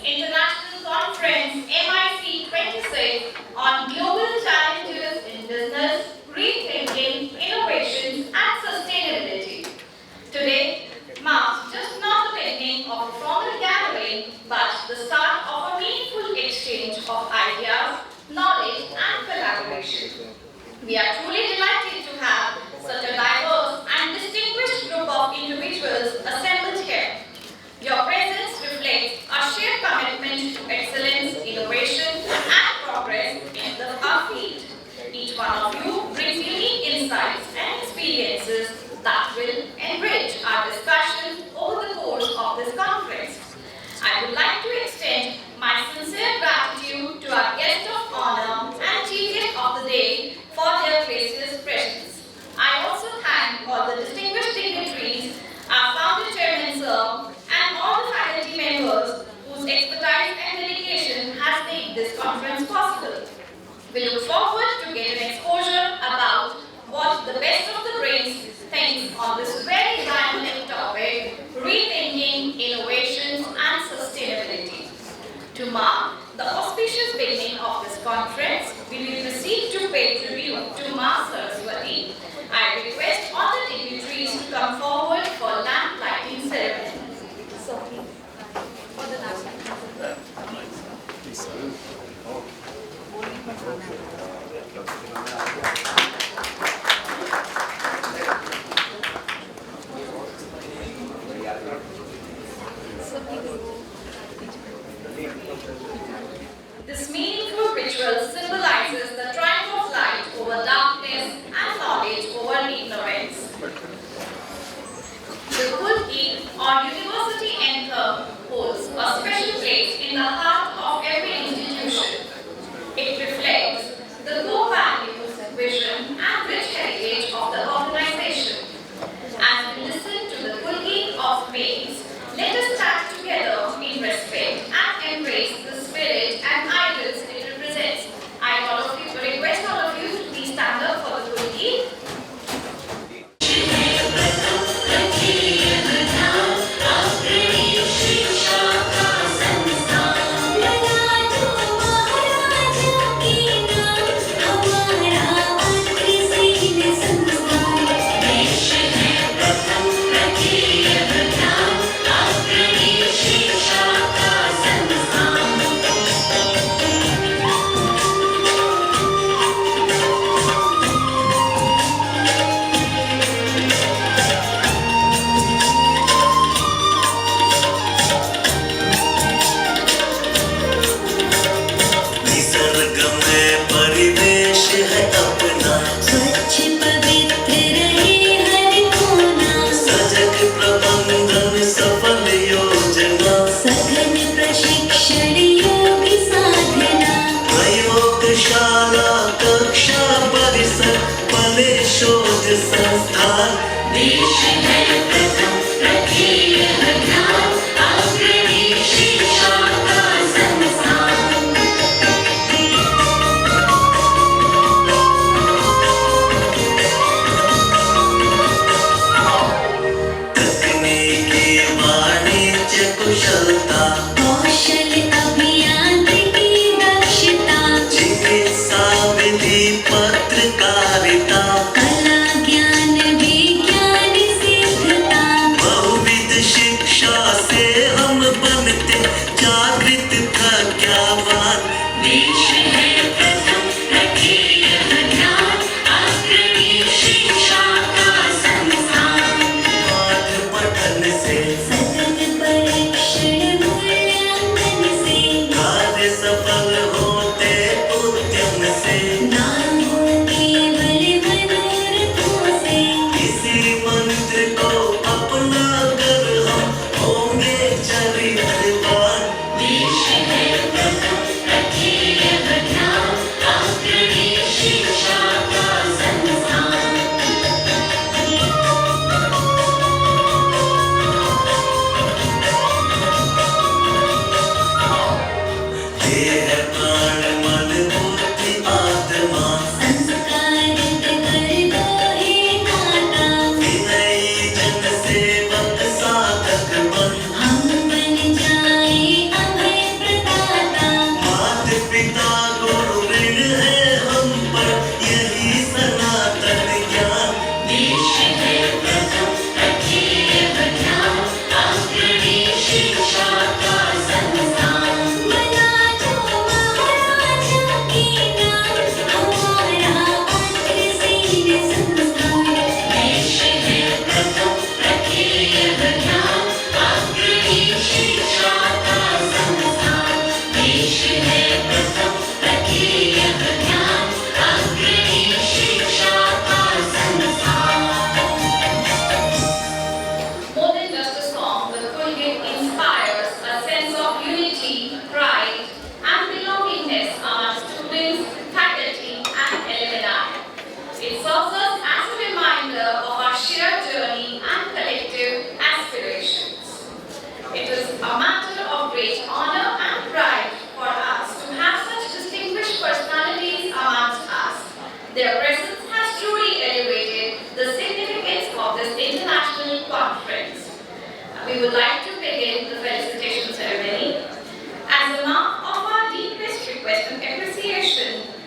International Conference MIC 26 on Global Challenges in Business, Rethinking, Innovations and Sustainability. Today marks just not the beginning of a formal gathering, but the start of a meaningful exchange of ideas, knowledge and collaboration. We are truly delighted to have such a diverse and distinguished group of individuals assembled here. Your presence reflects our shared commitment to excellence, innovation, and progress in our field. Each one of you brings unique insights and experiences that will enrich our discussion over the course of this conference. I would like to extend my sincere gratitude to our guest of honor and chief guest of the day for their gracious presence. I also thank all the distinguished dignitaries, our founder chairman sir, and all the faculty members whose expertise and dedication has made this conference possible. We look forward to get an exposure about what the best of the brains think on this very dynamic topic, rethinking innovations and sustainability. To mark the auspicious beginning of this conference, we will proceed to pay tribute to Ma Saraswati. I request all the dignitaries to come forward for lamp lighting ceremony. For the last This meaningful ritual symbolizes the triumph of light over darkness and knowledge over ignorance. The Kulki or University Anthem holds a special place in the heart of every institution. It reflects the core values, vision and rich heritage of the organization. As we listen to the Kulki of Maims, let us stand together in respect and embrace the spirit and ideals it represents. I request all of you to please stand up for the Kulki.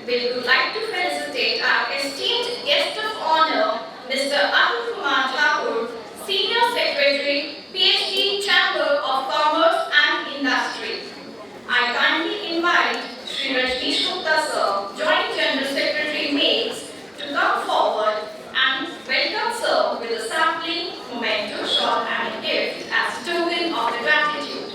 we would like to felicitate our esteemed guest of honor, Mr. Atul Kumar Thakur, Senior Secretary, PhD, Chamber of Commerce and Industry. I kindly invite Sri Rajneesh Gupta sir, Joint General Secretary, Maims, to come forward and welcome sir with a sapling, memento, shawl and a gift as a token of the gratitude.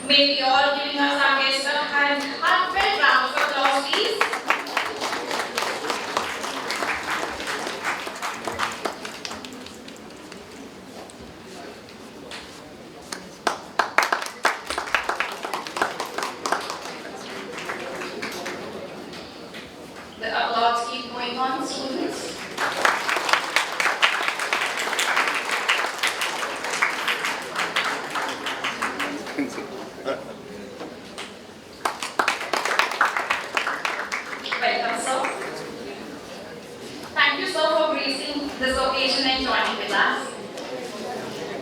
May we all giving us our guest a heartfelt round of applause, please. The applause keep going on, students. Welcome, sir. Thank you, sir, for gracing this occasion and joining with us.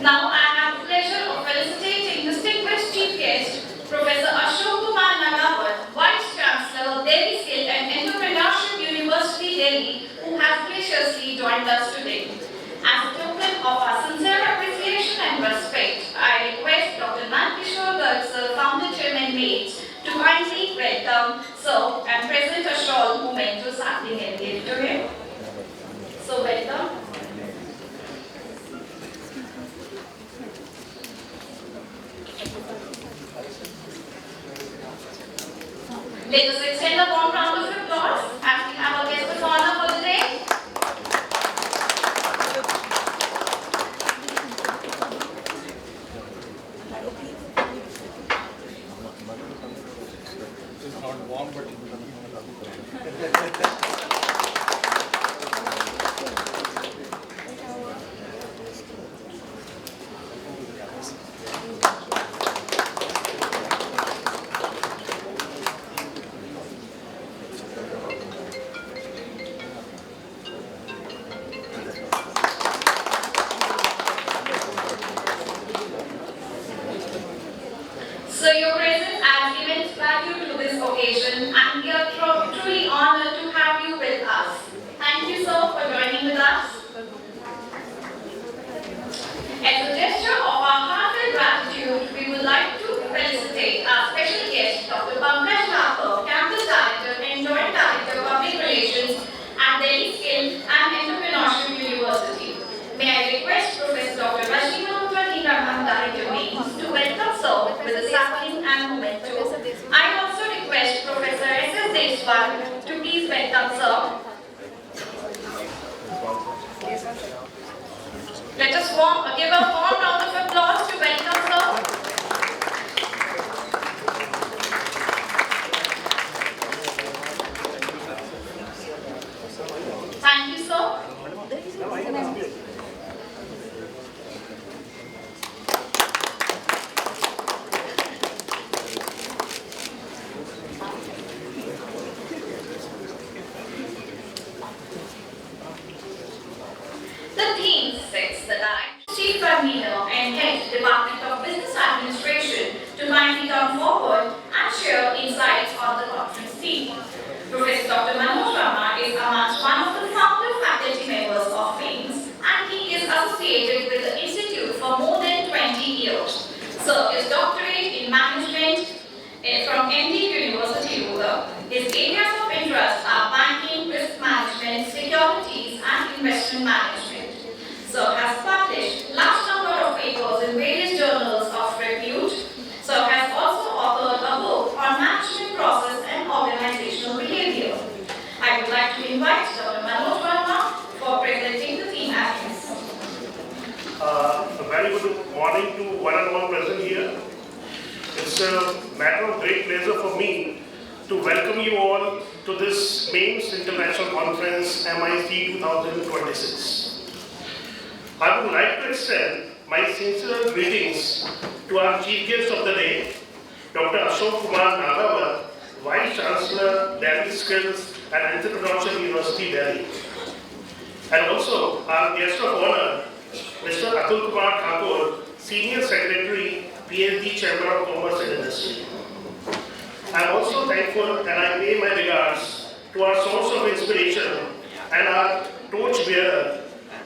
Now, I have the pleasure of felicitating distinguished chief guest, Professor Ashok Kumar Nagawat, Vice Chancellor, Delhi Skill and Entrepreneurship University, Delhi, who has graciously joined us today. As a token of our sincere appreciation and respect, I request Dr. Nandkishore Garg, sir, Founder Chairman, Maims, to kindly welcome sir and present a shawl memento sapling and gift to him. So welcome. Let us extend a warm round of applause as we have our guest of honor for the day. It's not warm, but So your presence adds immense value to this occasion and we are truly honored to have you with us. Thank you sir for joining with us. As a gesture of our heartfelt gratitude, we would like to felicitate our special guest, Dr. Pankaj Thakur, Campus Director and Joint Director of Public Relations at Delhi Skill and Entrepreneurship University. May I request Professor Dr. Rajni Mantra, Director Maims, to welcome sir with a sapling and memento. I also request Professor S.S. Deshwal to please welcome sir. Let us give a warm round of applause to welcome sir. Thank you sir. The theme sets the director, Chief Convener and Head Department of Business Administration to kindly come forward and share insights on the conference theme. Professor Dr. Manoj Rama is amongst one of the founder faculty members of Maims and he is associated with the institute for more than 20 years. Sir is doctorate in management from MD University, Ruga. His areas of interest are banking, risk management, securities and investment management. Sir has published large number of papers in various journals of repute. Sir has also authored a book on management process and organizational behavior. I would like to invite Dr. Manoj Verma for presenting the theme address. A very good morning to one and all present here. It's a matter of great pleasure for me to welcome you all to this Maims International Conference MIC 2026. I would like to extend my sincere greetings to our chief guest of the day, Dr. Ashok Kumar Nagavat, Vice Chancellor, Delhi Skills and Entrepreneurship University, Delhi. And also our guest of honor, Mr. Atul Kumar Thakur, Senior Secretary, PhD Chamber of Commerce and Industry. I am also thankful and I pay my regards to our source of inspiration and our torch bearer,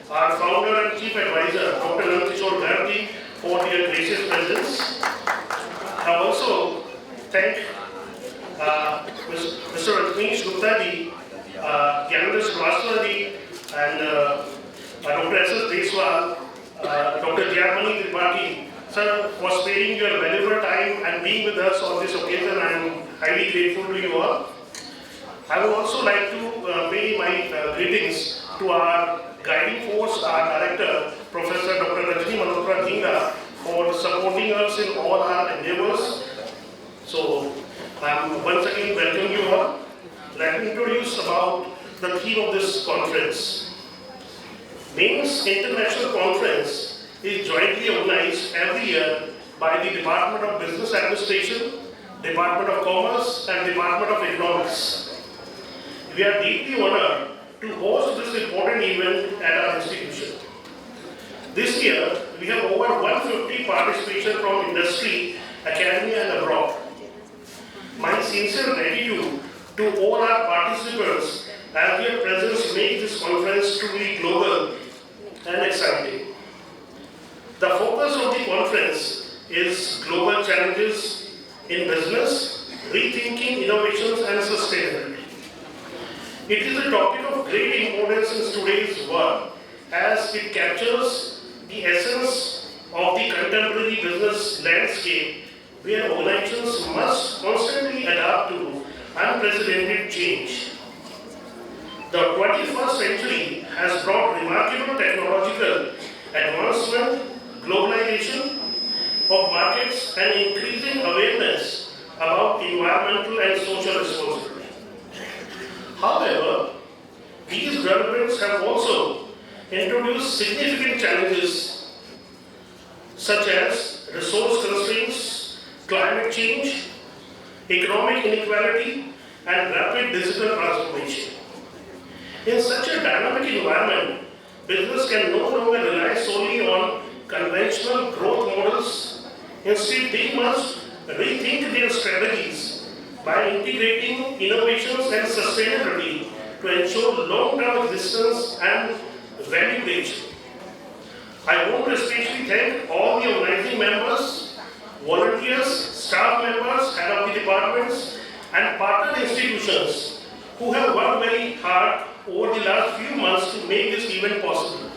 our founder and chief advisor, Dr. Nandkishore Bharti, for their gracious presence. I also thank Mr. Rajneesh Gupta ji, Gyanendra Srivastava ji, and Dr. S.S. Deswal, Dr. Jayamani Tripathi, sir, for sparing your valuable time and being with us on this occasion. I am highly grateful to you all. I would also like to pay my greetings to our guiding force, our director, Professor Dr. Rajni Malhotra Dhinga, for supporting us in all our endeavors. So, once again welcome you all. Let me introduce about the theme of this conference. Maims International Conference is jointly organized every year by the Department of Business Administration, Department of Commerce and Department of Economics. We are deeply honored to host this important event at our institution. This year, we have over 150 participation from industry, academia and abroad. My sincere gratitude to all our participants as their presence makes this conference truly global and exciting. The focus of the conference is global challenges in business, rethinking innovations and sustainability. It is a topic of great importance in today's world as it captures the essence of the contemporary business landscape where organizations must constantly adapt to unprecedented change. The 21st century has brought remarkable technological advancement, globalization of markets and increasing awareness about environmental and social responsibility. However, these developments have also introduced significant challenges such as resource constraints, climate change, economic inequality, and rapid digital transformation. In such a dynamic environment, business can no longer rely solely on conventional growth models. Instead, they must rethink their strategies by integrating innovations and sustainability to ensure long-term existence and value creation. I want to especially thank all the organizing members, volunteers, staff members, head of the departments, and partner institutions who have worked very hard over the last few months to make this event possible.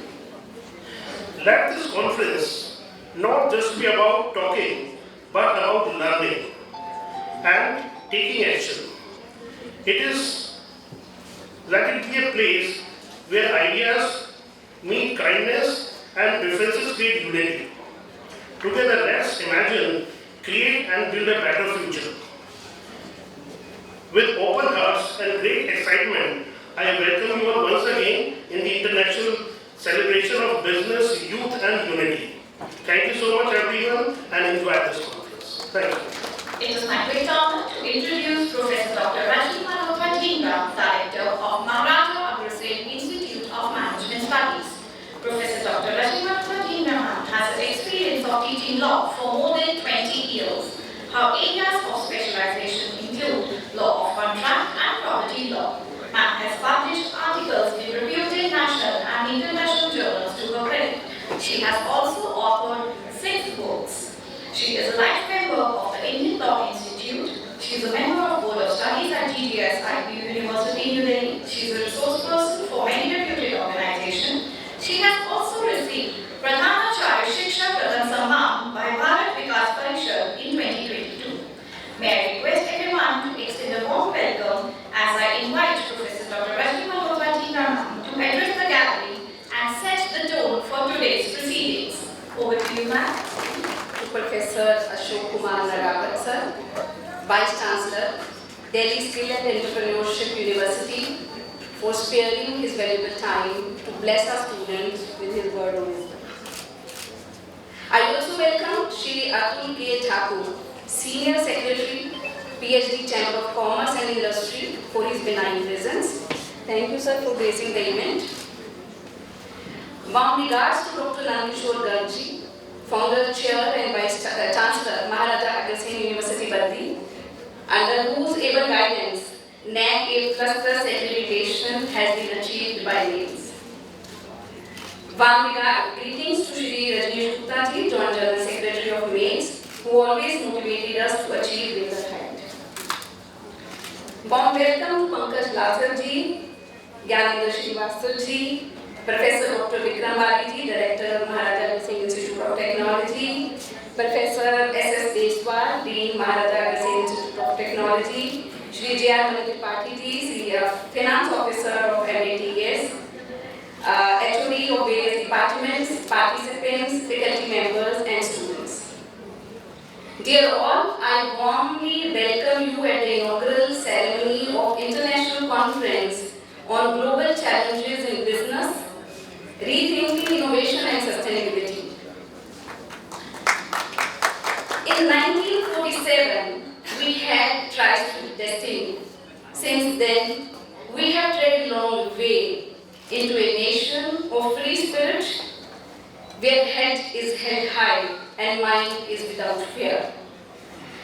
Let this conference not just be about talking, but about learning and taking action. Let it be a place where ideas meet kindness and differences create unity. Together, let's imagine, create and build a better future. With open hearts and great excitement, I welcome you all once again in the International Celebration of Business, Youth and Unity. Thank you so much everyone and enjoy this conference. Thank you. It is my great honor to introduce Professor Dr. Rajni Malhotra Dhinga, Director of Maharajah Agrasen Institute of Management Studies. Professor Dr. Rajni Malhotra Dhinga has experience of teaching law for more than 20 years. Her areas of specialization include law of contract and property law. Ma'am has published articles in reputed national and international journals to her credit. She has also authored 6 books. She is a life member of the Indian Law Institute. She is a member of Board of Studies at GTS IPU University, New Delhi. She is a resource person for many reputed organizations. She has also received Pradhanacharya Shiksha Pratham Samman by Bharat Vikas Parishad in 2022. May I request everyone to extend a warm welcome as I invite Professor Dr. Rajni Malhotra Dhinga to address the gallery and set the tone for today's proceedings. Over to you, ma'am. Professor Ashok Kumar Nagavat, sir, Vice Chancellor, Delhi Skill and Entrepreneurship University, for sparing his valuable time to bless our students with his word of wisdom. I also welcome Shri Atul K. Thakur, Senior Secretary, PhD Chamber of Commerce and Industry, for his benign presence. Thank you, sir, for gracing the event. Warm regards to Dr. Nandishwar Gargji, Founder, Chair and Vice Chancellor, Maharaja Aghasin University, Baddi, under whose able guidance, NAC A++ accreditation has been achieved by Maims. Warm greetings to Shri Rajneesh Gupta ji, Joint General Secretary of Maims, who always motivated us to achieve greater height. Warm welcome to Pankaj Lasar ji, Gyanendra Srivastava ji, Professor Dr. Vikram Bali ji, Director of Maharaja Aghasin Institute of Technology, Professor S.S. Deswal, Dean Maharaja Aghasin Institute of Technology, Shri J.R. Tripathi ji, Finance Officer of MATS, HOD of various departments, participants, faculty members and students. Dear all, I warmly welcome you at the inaugural ceremony of International Conference on Global Challenges in Business, Rethinking Innovation and Sustainability. In 1947, we had Trust with Destiny. Since then, we have tread a long way into a nation of free spirit, where head is held high and mind is without fear.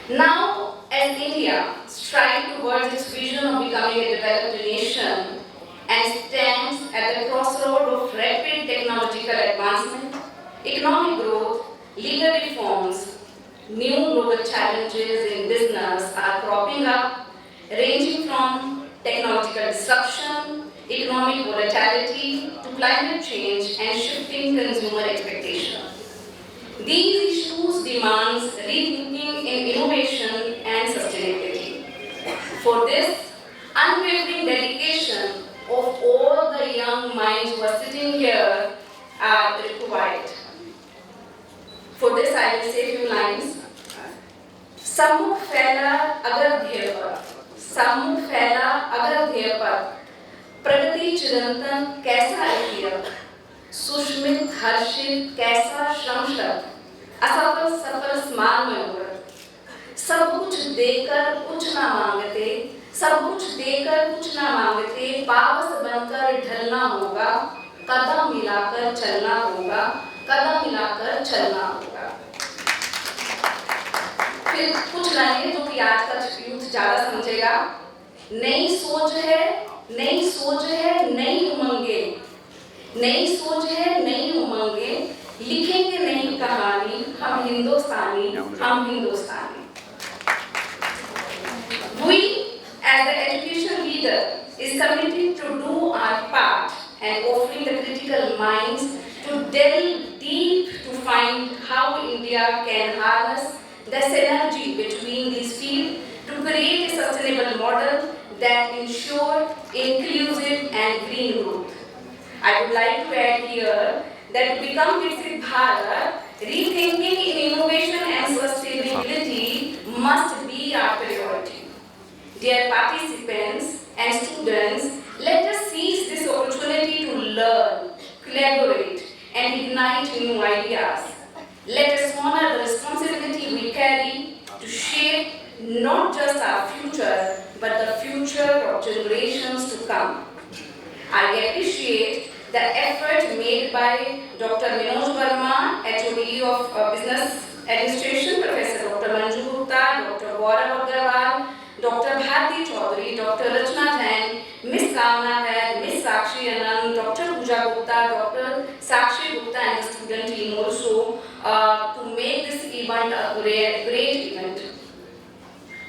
Now, as India strives towards its vision of becoming a developed nation and stands at the crossroad of rapid technological advancement, economic growth, legal reforms, new global challenges in business are cropping up, ranging from technological disruption, economic volatility, to climate change and shifting consumer expectations. These issues demand rethinking in innovation and sustainability. For this, unwavering dedication of all the young minds who are sitting here are required. For this, I will say a few lines. Samukh fela agar dhyay par, Samukh fela agar dhyay par, प्रगति चिरंतन कैसा अखिया, सुष्मित हर्षित कैसा श्रमशत, असफल सफल स्मार मनोरथ, सब कुछ देकर कुछ ना मांगते, सब कुछ देकर कुछ ना मांगते, पावस बनकर ढलना होगा, कदम मिलाकर चलना होगा, कदम मिलाकर चलना होगा। फिर कुछ लाइनें जो कि आज का यूथ ज्यादा समझेगा। नई सोच है, नई सोच है, नई उमंगे, नई सोच है, नई उमंगे, लिखेंगे नई कहानी, हम हिंदुस्तानी, हम हिंदुस्तानी। We, as the education leader, is committed to do our part and offering the critical minds to delve deep to find how India can harness the synergy between these fields to create a sustainable model that ensure inclusive and green growth. I would like to add here that to become Viksit Bharat, rethinking in innovation and sustainability must be our priority. Dear participants and students, let us seize this opportunity to learn, collaborate, and ignite new ideas. Let us honor the responsibility we carry to shape not just our future, but the future of generations to come. I appreciate the effort made by Dr. Manoj Verma, HOD of Business Administration, Professor Dr. Manju Gupta, Dr. Gaurav Agarwal, Dr. Bharti Chaudhary, Dr. Rachna Jain, Ms. Kamna Vaid, Ms. Sakshi Anand, Dr. Pooja Gupta, Dr. Sakshi Gupta and the student team also to make this event a great event.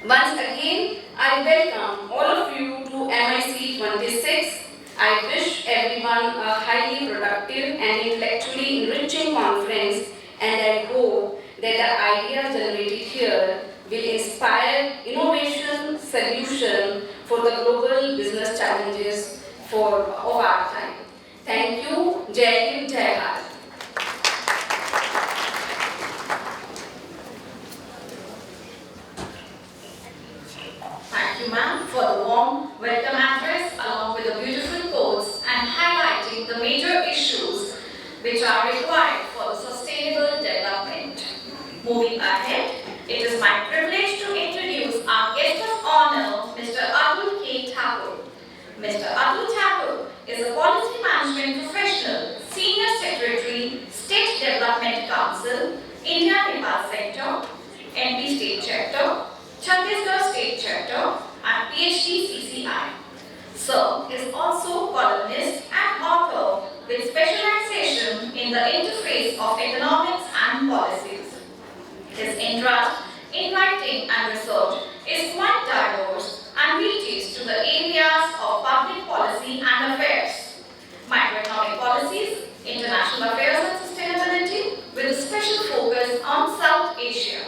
Once again, I welcome all of you to MIC 26. I wish everyone a highly productive and intellectually enriching conference, and I hope that the ideas generated here will inspire innovation solution for the global business challenges of our time. Thank you. Jai Hind, Jai Bharat. Thank you, ma'am, for the warm welcome address along with a beautiful which are required for the sustainable development. Moving ahead, it is my privilege to introduce our guest of honor, Mr. Atul K. Thakur. Mr. Atul Thakur is a policy management professional, Senior Secretary, State Development Council, India-Nepal Sector, MP State Chapter, Chhattisgarh State Chapter, and PhD CCI. Sir is also columnist and author with specialization in the interface of economics and policies. His interest in writing and research is quite diverse and reaches to the areas of public policy and affairs, microeconomic policies, international affairs and sustainability, with a special focus on South Asia.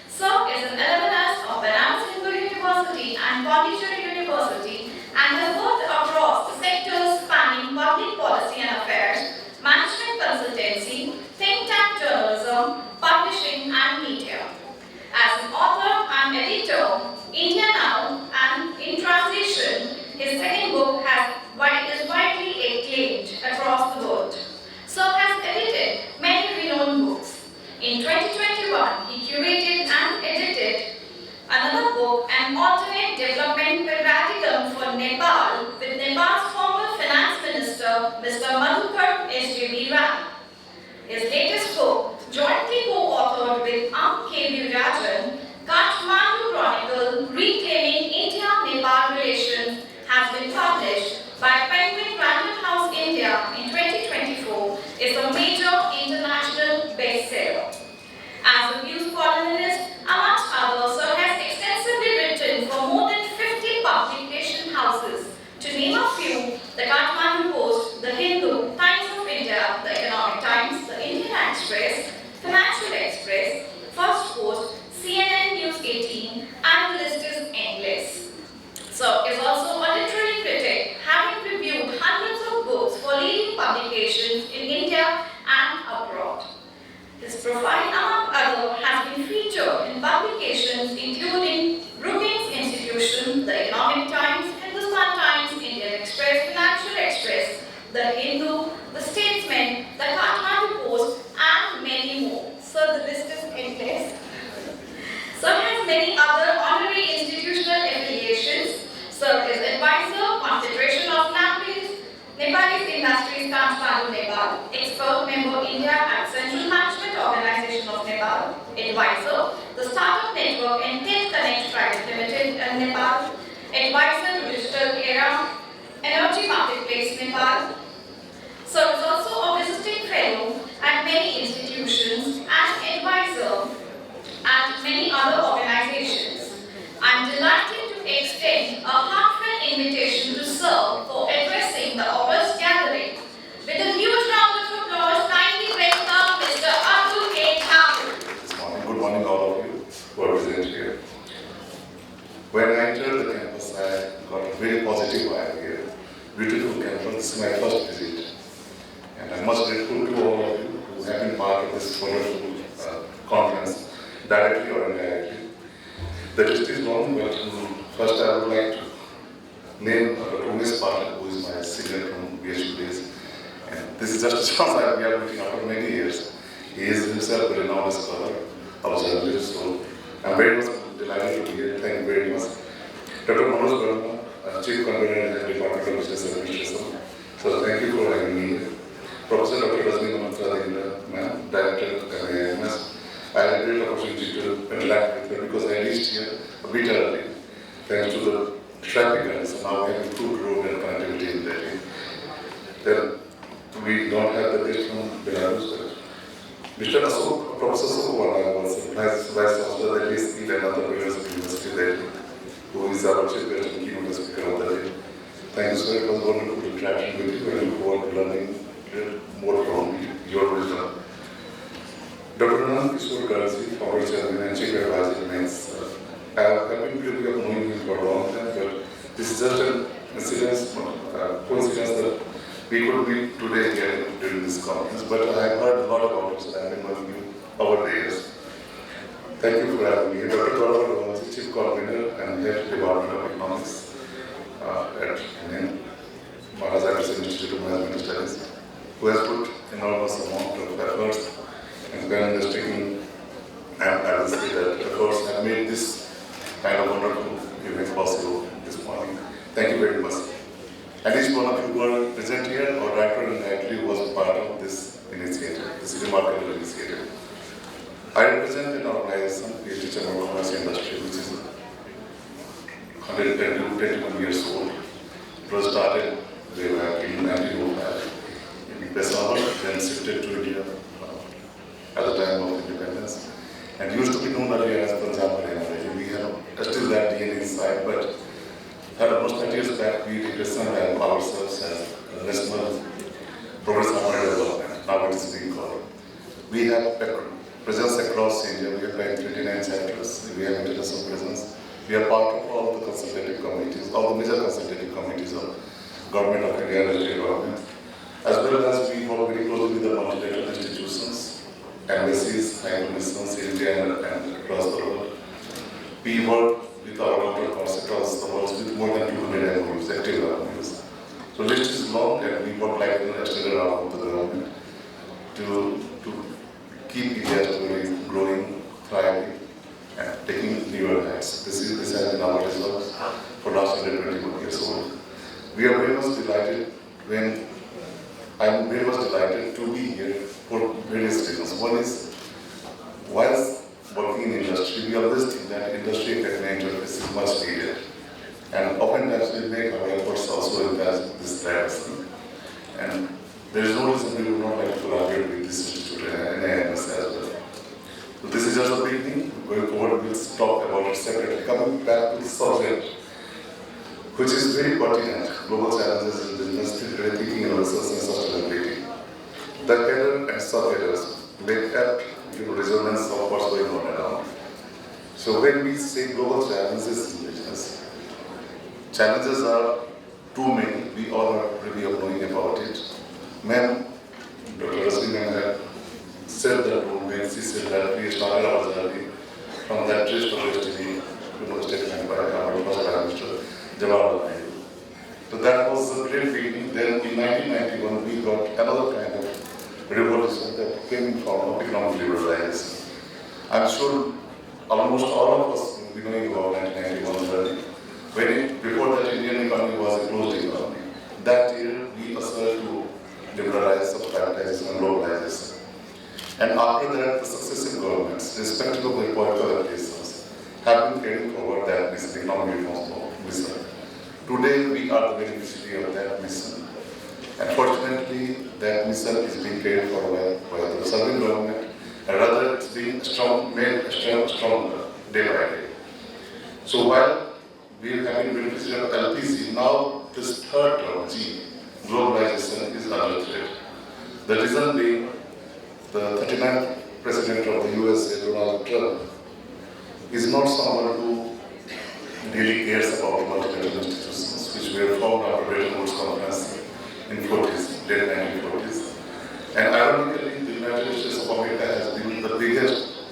Sir is an alumnus of Banaras Hindu University and Pondicherry University and has worked across the sectors spanning public policy and affairs, management consultancy, think tank journalism, publishing and media. As an author and editor, India Now and In Transition, his second book is widely acclaimed across the world. Sir has edited many renowned books. In 2021, he curated and edited another book, An Alternate Development Paradigm for Nepal, with Nepal's former finance minister, Mr. Madhukar S.J.B. Rai. His latest book, jointly co-authored with K. Rajan, Kathmandu Chronicle, Reclaiming India-Nepal Relations, has been published by Penguin Random House India in 2024, is a major international bestseller. As a news columnist, amongst others, Sir has extensively written for more than 50 publication houses. To name a few, the Kathmandu Post, the Hindu, Times of India, the Economic Times, the Indian Express, Financial Express, First Post, CNN News 18, and the list is endless. Sir is also a literary critic, having reviewed hundreds of books for leading publications in India and abroad. His profile, among others, has been featured in publications including Brookings Institution, the Economic Times, Hindustan Times, Indian Express, Financial Express, the Hindu, the Statesman, the Kathmandu Post, and many more. So the list is endless. Sir has many other honorary institutional affiliations. Sir is advisor, Confederation of Nepalese Industries, Kathmandu, Nepal, expert member India at Central Management Organization of Nepal, advisor, the Startup Network and Tech Connect Private Limited in Nepal, advisor to Digital Era, Energy Marketplace, Nepal. Sir is also a visiting fellow at many institutions and advisor at many other organizations. I am delighted to extend a heartfelt invitation to Sir for addressing the august gathering. With a huge round of applause, kindly welcome Mr. Atul K. Thakur. Good morning, all of you who are present here. When I entered the campus, I got a very positive vibe here. Beautiful campus. This is my first visit. And I'm much grateful to all of you who have been part of this wonderful conference, directly or indirectly. The list is long, but first I would like to name Dr. Umesh Patel, who is my senior from BHU days. And this is just a chance that we are meeting after many years. He is himself a renowned scholar of journalism, so I'm very much delighted to be here. Thank you very much. Dr. Manoj Verma, Chief Convener in the Department of Business Administration. So thank you for having me here. Professor Dr. Rajni Mantra, ma'am, Director of Maims. I had a great opportunity to interact with her because I reached here a bit early, thanks to the traffic and now we have improved road and connectivity in Delhi. Then we don't have the guest from Belarus. Mr. Ashok, Professor Ashok was Vice Chancellor at least 11 other years of University Delhi, who is our chief guest and keynote speaker of the day. Thank you, sir. It was wonderful interaction with you. I look forward to learning more from your wisdom. Dr. Anand Kishore Gargi, former chairman and chief advisor to Maims. I have been privileged of knowing him for a long time, but this is just an incidence, coincidence that we could meet today here during this conference. But I have heard a lot about it, so I have been knowing you over the years. Thank you for having me. Dr. Gaurav was chief coordinator and head Department of Economics at Maharaj Institute of Management Studies, who has put enormous amount of efforts, and when the taking, and I will say that efforts have made this kind of wonderful event possible this morning. Thank you very much. And each one of you who are present here or director and directly was part of this initiative, this remarkable initiative. I represent an organization, PhD Chamber of Commerce Industry, which is 121 years old. It was started way back in 1905 in Peshawar, then shifted to India at the time of independence, and used to be known earlier as Punjab Haryana. We have still that DNA inside, but almost 30 years back we represented ourselves as National Progress Harmony Development. Now it is being called. We have presence across India. We have like 29 chapters. We have international presence. We are part of all the consultative committees, all the major consultative committees of Government of India and state government, as well as we work very closely with the multilateral institutions, embassies, high commissions in India and across the world. We work with our counterparts across the world with more than 200 MOUs, active MOUs. So list is long, and we work like an extended arm of the government to keep India growing, thriving, and taking newer heights. This has been our results for last 121 years old. We are very much delighted I am very much delighted to be here for various reasons. One is, whilst working in industry, we always think that industry and technical interface is much needed. And oftentimes we make our efforts also in this direction. And there is no reason we would not like to collaborate with this institute and AIMS as well. So this is just a beginning. Going forward, we'll talk about it separately. Coming back to the subject, which is very pertinent, global challenges in business, thinking innovations and sustainability. The header and sub-headers make apt resonance of what's going on around. So when we say global challenges in business, challenges are too many. We all are really knowing about it. Ma'am, Dr. Rasmi ma'am had said that when she said that we started our journey from that twist of destiny to the statement by our first Prime Minister, Jawaharlal Nehru. So that was a great beginning. Then in 1991 we got another kind of revolution that came in form of economic liberalization. I'm sure almost all of us will be knowing about 1991 journey. Before that, Indian economy was a closed economy. That year we started to liberalize, privatization and globalization. And after that, the successive governments, irrespective of their political affiliations, have been carrying forward that mission, economic reform mission. Today, we are the beneficiary of that mission. And fortunately, that mission is being carried forward by the serving government, and rather it's being made stronger day by day. So while we have been beneficiary of LPC, now this third term, G, globalization, is under threat. The reason being, the 39th President of the USA, Donald Trump, is not someone who really cares about multilateral institutions, which were formed after Bretton Woods Conference in 40s, late 1940s. And ironically, the United States of America has been the biggest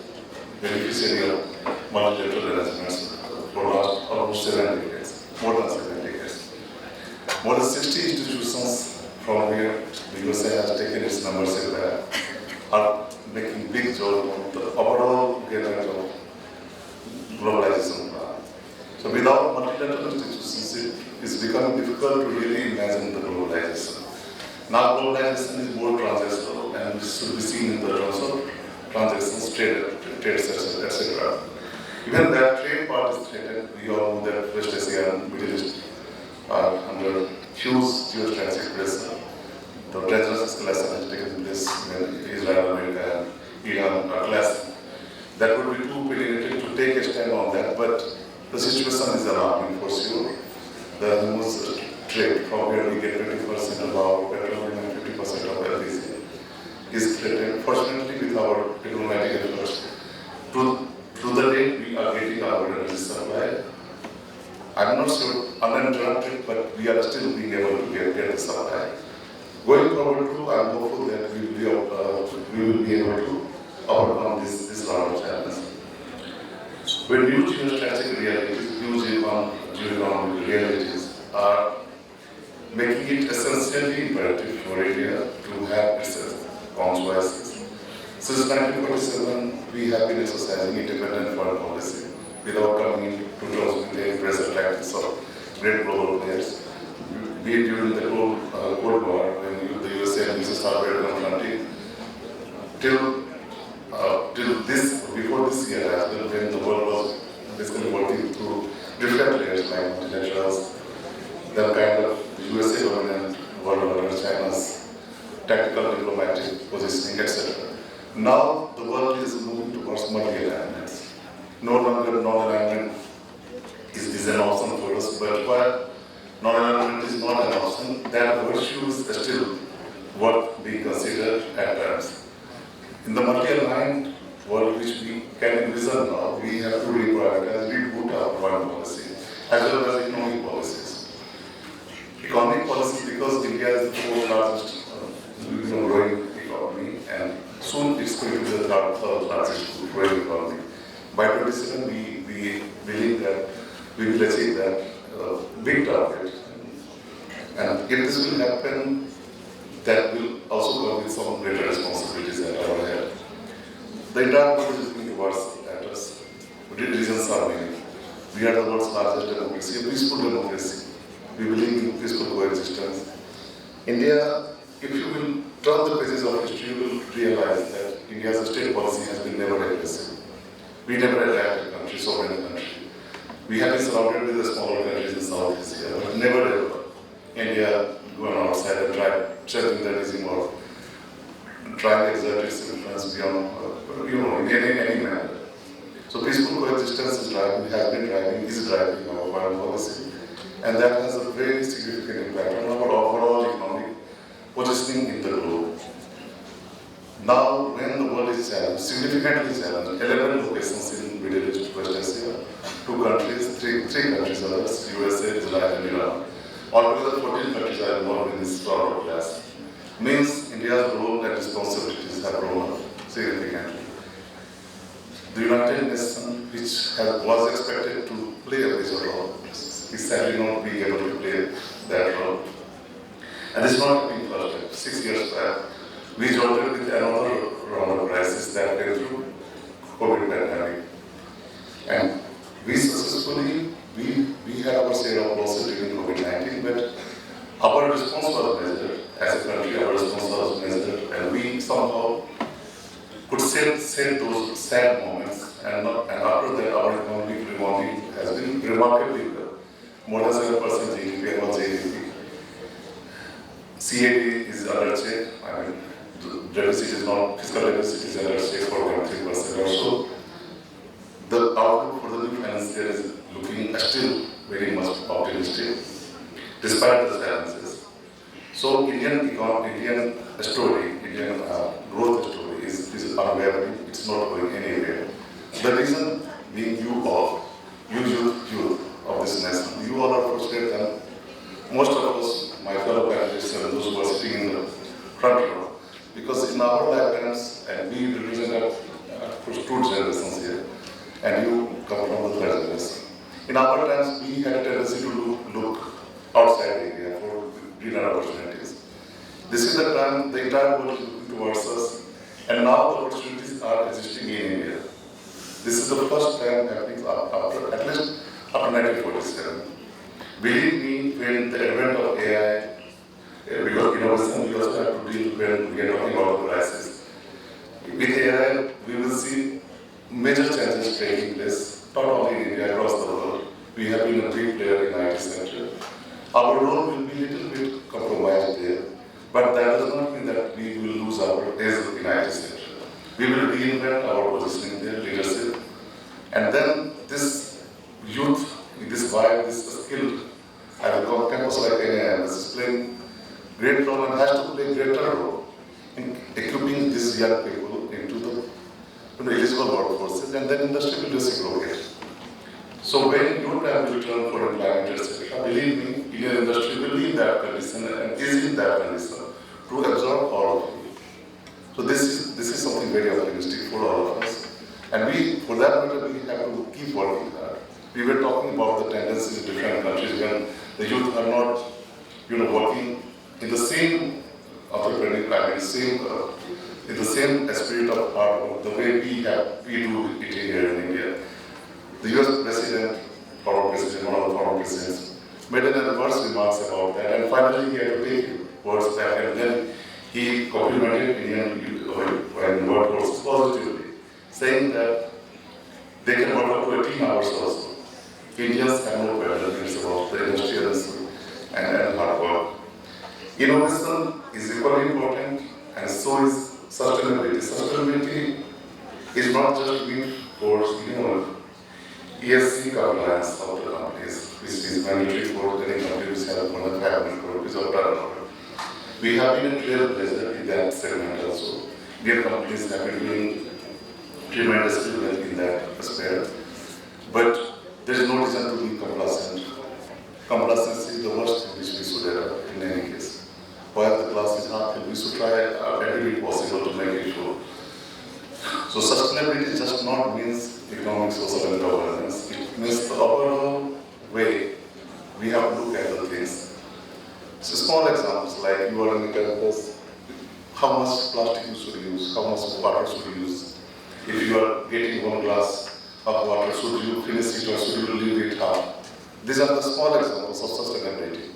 beneficiary of multilateral arrangements for the last almost 7 decades, more than 7 decades. More than 60 institutions from where the USA has taken its membership there are making big job on the overall gamut of globalization plan. So without multilateral institutions, it is becoming difficult to really imagine the globalization. Now globalization is more transactional and should be seen in the terms of transactions, trade, etc. Even that trade part is threatened. We all know that West Asia and Middle East are under huge geostrategic pressure. The treacherous escalation has taken place when Israel, America, and Iran are clashing. That would be too preliminary to take a stand on that, but the situation is alarming for sure. The humus trade, from where we get 20% of our petroleum and 50% of LPG, is threatened. Fortunately, with our diplomatic efforts, to the date we are getting our energy supply. I'm not sure uninterrupted, but we are still being able to get the supply. Going forward too, I'm hopeful that we will be able to overcome this round of challenge. When huge geostrategic realities, huge geoeconomic realities are making it essentially imperative for India to have its choices. Since 1947, we have been exercising independent foreign policy without coming into terms with the present practice of great global players. Be it during the Cold War, when the USA and US started confronting, till this, before this year as well, when the world was basically working through different players like multilaterals, the kind of USA dominant world order, China's tactical diplomatic positioning, etc. Now the world is moving towards multi-alignments. No longer non-alignment is an option for us, but while non-alignment is not an option, that virtue is still worth being considered at times. In the multi-aligned world which we can envision now, we have to reprioritize, reboot our foreign policy as well as economic policies. Economic policy, because India is the fourth largest growing economy, and soon it's going to be the third largest growing economy. By 2027, we believe that we will achieve that big target. And if this will happen, that will also come with some greater responsibilities at our head. The entire world is looking towards at us. Reasons are many. We are the world's largest democracy, a peaceful democracy. We believe in peaceful coexistence. India, if you will turn the pages of history, you will realize that India's state policy has been never aggressive. We never attacked a country, sovereign country. We have been surrounded with the smaller countries in South Asia, but never ever India gone outside and tried changing the regime or trying to exert its influence beyond, in any manner. So peaceful coexistence is driving our foreign policy, and that has a very significant impact on our overall economic positioning in the globe. Now, when the world is challenged, significantly challenged, 11 locations in Middle East, West Asia, 2 countries, three countries others, USA, Israel and Iran. Altogether 14 countries are involved in this sort of class. Means India's role and responsibilities have grown up significantly. The United Nations, which was expected to play a major role, is sadly not being able to play that role. And this is not happening first. 6 years back, we jolted with another round of crisis that came through COVID pandemic. And we successfully, we had our share of losses during COVID-19, but our response was measured. As a country, our response was measured, and we somehow could save those sad moments, and after that, our economic rebounding has been remarkably well. More than 7% GDP and GDP. CAD is under check. I mean, the deficit is not, fiscal deficit is under check for 3% or so. The outlook for the new financial year is looking still very much optimistic, despite the challenges. So Indian story, Indian growth story is unwavering. It's not going anywhere. The reason being youth of this nation. You all are frustrated, and most of us, my fellow panelists and those who are sitting in the front row, because in our lifetimes, and we represent two generations here, and you come from the third generation. In our times, we had a tendency to look outside India for greener opportunities. This is the time the entire world is looking towards us, and now the opportunities are existing in India. This is the first time happening after, at least after 1947. Believe me, when the advent of AI, because innovation we also have to deal when we are talking about the crisis. With AI, we will see major changes taking place, not only in India, across the world. We have been a big player in IT sector. Our role will be a little bit compromised there, but that does not mean that we will lose our edge in IT sector. We will reinvent our positioning there, leadership, and then this youth, this vibe, this skill, I will call campus like NAM, is playing great role and has to play greater role in equipping these young people into the eligible workforces, and then industry will reciprocate. So when your time will turn for employment, etc., believe me, Indian industry will be in that condition and is in that condition to absorb all of you. So this is something very optimistic for all of us. And for that matter, we have to keep working hard. We were talking about the tendencies in different countries when the youth are not, working in the same entrepreneurial, same in the same spirit of hard work, the way we do it here in India. The US President, former President, one of the former presidents, made an adverse remarks about that, and finally he had to take words back, and then he complimented Indian and workforce positively, saying that they can work up to 18 hours also. Indians have no better things about the industrials and hard work. Innovation is equally important, and so is sustainability. Sustainability is not just meant for ESG compliance of the companies, which is mandatory for any company which have more than 500 crore rupees of turnover. We have been a trailblazer in that segment also. Dear companies have been doing tremendously well in that aspect, but there is no reason to be complacent. Complacency is the worst thing which we should have in any case. While the glass is half filled, we should try every bit possible to make it full. So sustainability just not means economic, social and governance. It means the overall way we have to look at the things. So small examples like you are in the campus, how much plastic you should use, how much water should you use. If you are getting one glass of water, should you finish it or should you leave it half? These are the small examples of sustainability.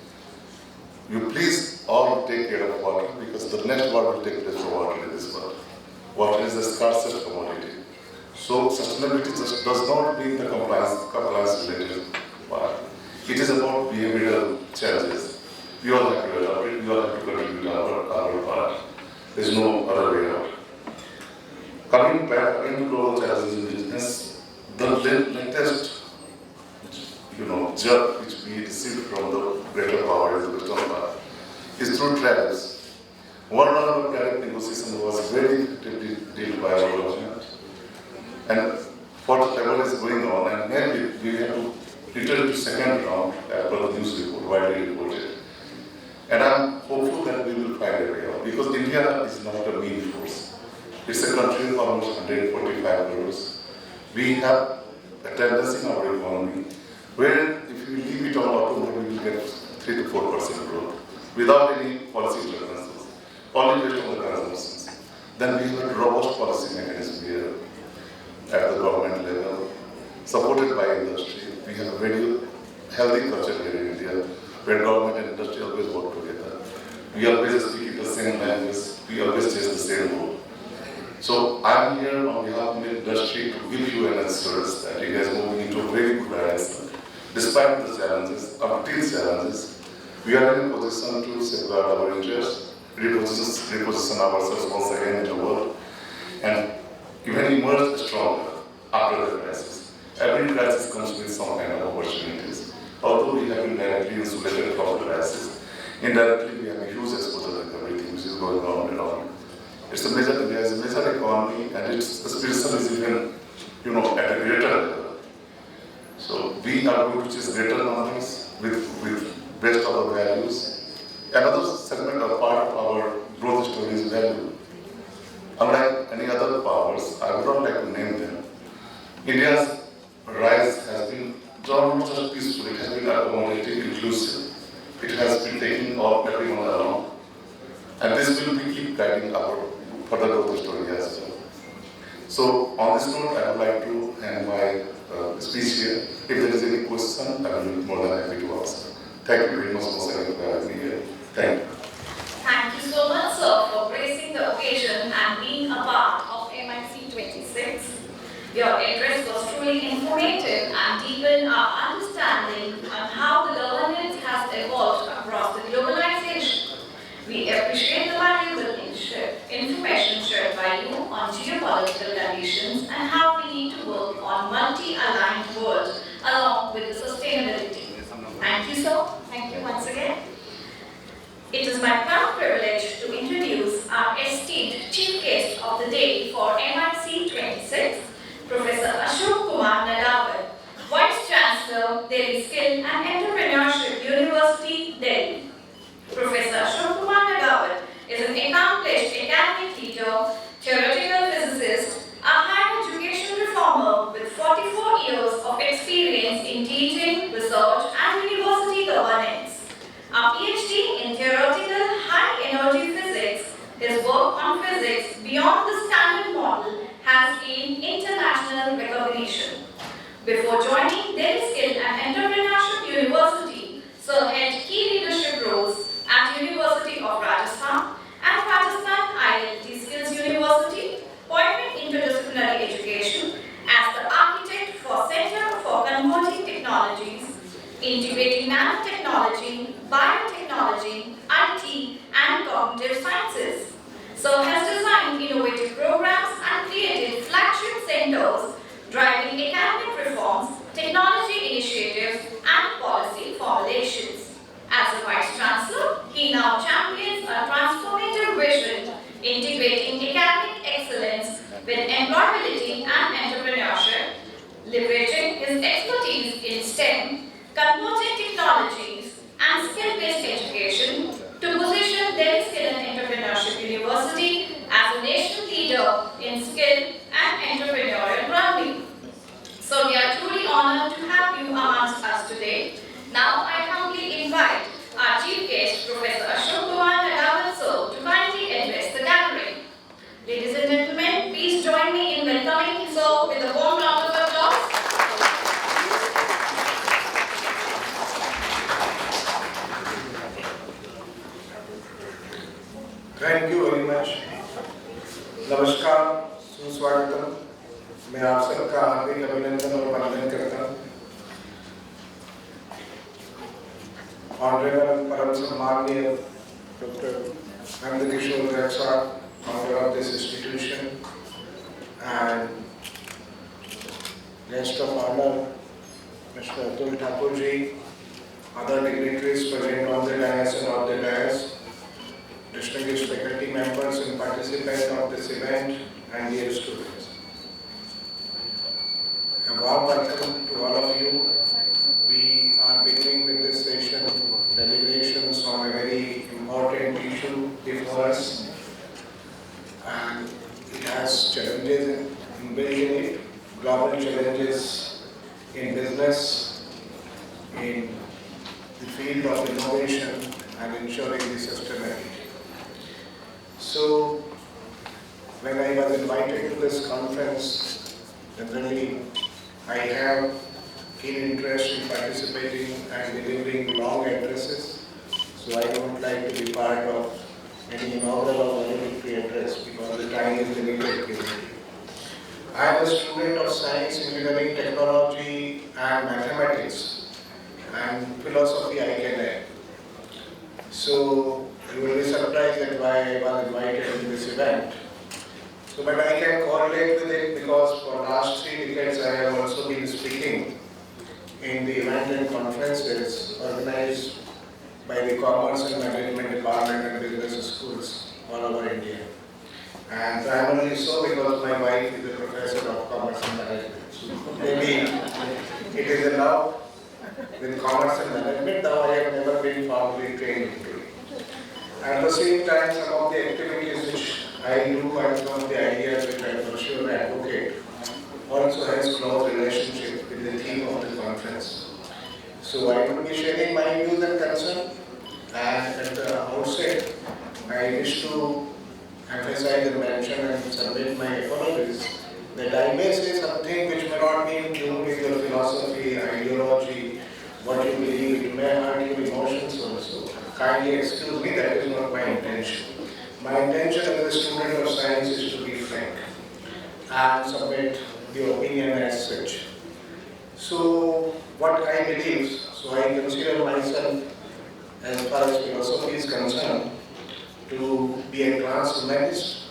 You please all take care of water because the next world will take place for water in this world. Water is the scarcest commodity. So sustainability just does not mean the compliance related part. It is about behavioral changes. We all have to adopt it, we all have to contribute our part. There is no other way out. Coming back into global challenges in business, the latest job which we received from the greater power is the wisdom power is through tariffs. One round of tariff negotiation was very effectively dealt by our government. And whatever is going on, and then we have to return to second round as per the news report, widely reported. And I'm hopeful that we will find a way out, because India is not a mean force. It's a country of almost 145 crores. We have a tendency in our economy where if we leave it on automobile, we will get 3 to 4% growth without any policy interventions, only based on the consumptions. Then we have a robust policy mechanism here at the government level, supported by industry. We have a very healthy culture here in India, where government and industry always work together. We always speak the same language, we always chase the same goal. So I'm here on behalf of the industry to give you an assurance that India is moving into a very good direction. Despite the challenges, these challenges, we are in a position to safeguard our interests, reposition ourselves once again in the world, and even emerge stronger after the crisis. Every crisis comes with some kind of opportunities. Although we have been directly insulated from the crisis, indirectly we have a huge exposure to everything which is going on around. It's a major, India is a major economy, and its aspiration is even, at a greater level. So we are going to chase greater numbers with best of our values. Another segment or part of our growth story is value. Unlike any other powers, I would not like to name them, India's rise has been not just peaceful, it has been accommodating, inclusive. It has been taking everyone along. And this will be keep guiding our further growth story as well. So on this note, I would like to end my speech here. If there is any question, I will be more than happy to answer. Thank you very much for having me here. Thank you. Thank you so much, sir, for gracing the occasion and being a part of MIC 26. Your address was truly informative and deepened our understanding on how the governance has evolved across the globalization. We appreciate the valuable information shared by you on geopolitical conditions and how we need to work on multi-aligned world along with the sustainability. Thank you, sir. Thank you once again. It is my proud privilege to introduce our esteemed chief guest of the day for MIC 26, Professor Ashok Kumar Nadawat, Vice Chancellor, Delhi Skill and Entrepreneurship University, Delhi. Professor Ashok Kumar Nadawat is an accomplished academic leader, theoretical physicist, a higher education reformer with 44 years of experience in teaching, research and university governance. A PhD in theoretical high-energy physics, his work on physics beyond Before joining Delhi Skill and Entrepreneurship University, Sir held key leadership roles at University of Rajasthan and Rajasthan ILT Skills University, pioneering interdisciplinary education as the architect for Center for Converging Technologies, integrating nanotechnology, biotechnology, IT, and cognitive sciences. Sir has designed innovative programs and created flagship centers driving academic reforms, technology initiatives, and policy formulations. As a Vice Chancellor, he now champions a transformative vision integrating academic excellence with employability and entrepreneurship, leveraging his expertise in STEM, converging technologies, and skill-based education to position Delhi Skill and Entrepreneurship University as a national leader in skill and entrepreneurial branding. So we are truly honored to have you amongst us today. Now I humbly invite our chief guest, Professor Ashok Kumar Nagawal sir, to kindly address the gathering. Ladies and gentlemen, please join me in welcoming sir with a warm round of applause. Thank you very much. नमस्कार, सुस्वागतम। मैं आप सबका हार्दिक अभिनंदन और वंदन करता हूँ। ऑनरेबल परम सम्माननीय डॉक्टर नंदकिशोर गर्ग साहब, founder of this institution, and guest of honor, Mr. Atul Thakur ji, other dignitaries present on the dais and off the dais, distinguished faculty members and participants of this event, and dear students. A warm welcome to all of you. We are beginning with this session deliberations on a very important issue before us, and it has challenges inbuilt in it, global challenges in business, in the field of innovation, and ensuring the sustainability. So, when I was invited to this conference, generally I have keen interest in participating and delivering long addresses, so I don't like to be part of any inaugural or valedictory address because the time is limited. I am a student of science, engineering, technology and mathematics, and philosophy I can add. So, you will be surprised at why I was invited to this event. So, but I can correlate with it because for last 3 decades I have also been speaking in the event and conferences organized by the Commerce and Management Department and business schools all over India. And primarily so because my wife is a professor of Commerce and Management. So maybe it is a love with Commerce and Management, though I have never been formally trained into it. At the same time, some of the activities which I do and some of the ideas which I pursue and advocate also has close relationship with the theme of the conference. So I will be sharing my views and concerns, and at the outset, I wish to emphasize and mention and submit my apologies that I may say something which may not be in tune with your philosophy, ideology, what you believe, it may hurt your emotions also. Kindly excuse me, that is not my intention. My intention as a student of science is to be frank and submit the opinion as such. So, what I believe, so I consider myself, as far as philosophy is concerned, to be a transhumanist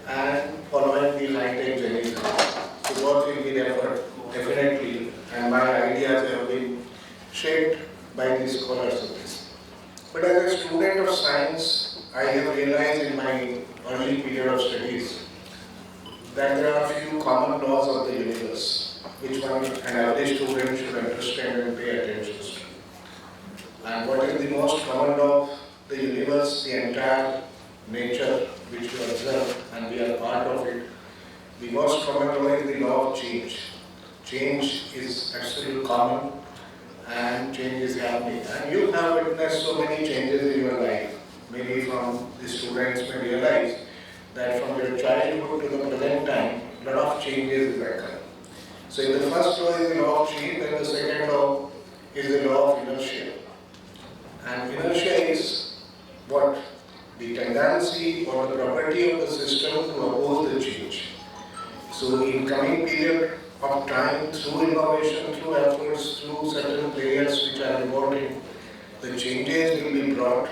and following the high-tech journey. So both will be referred definitely, and my ideas have been shaped by the scholars of this. But as a student of science, I have realized in my early period of studies that there are a few common laws of the universe which one an average student should understand and pay attention to. And what is the most common law of the universe, the entire nature which we observe and we are part of it? The most common law is the law of change. Change is absolutely common and change is happening. And you have witnessed so many changes in your life. Maybe from the students may realize that from your childhood to the present time, a lot of changes is occurring. So in the first law is the law of change, and the second law is the law of inertia. And inertia is what? The tendency or the property of the system to oppose the change. So in coming period of time, through innovation, through efforts, through certain players which are involved, the changes will be brought,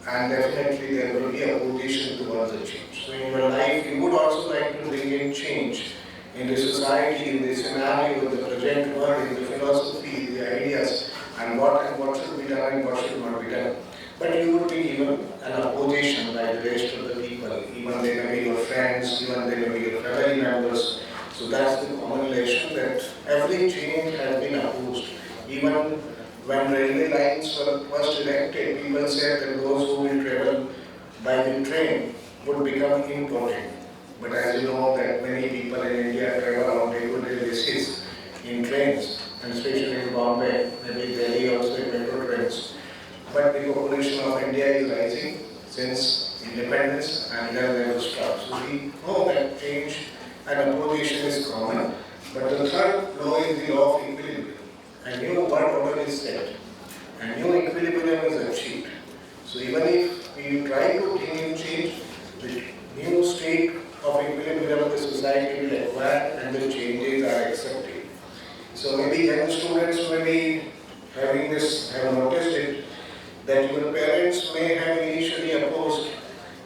and definitely there will be opposition towards the change. So in your life, you would also like to bring in change in the society, in the scenario, in the present world, in the philosophy, the ideas, and what should be done and what should not be done. But you would be given an opposition by the rest of the people, even they may be your friends, even they may be your family members. So that's the common relation, that every change has been opposed. Even when railway lines were first erected, people said that those who will travel by the train would become important. But as you know that many people in India travel on day-to-day basis in trains, and especially in Bombay, maybe Delhi also in metro trains. But the population of India is rising since independence, and it has never stopped. So we know that change and opposition is common. But the third law is the law of equilibrium. A new world order is set. A new equilibrium is achieved. So even if we try to bring in change, the new state of equilibrium of the society will acquire and the changes are accepted. So maybe young students may be having this, have noticed it, that your parents may have initially opposed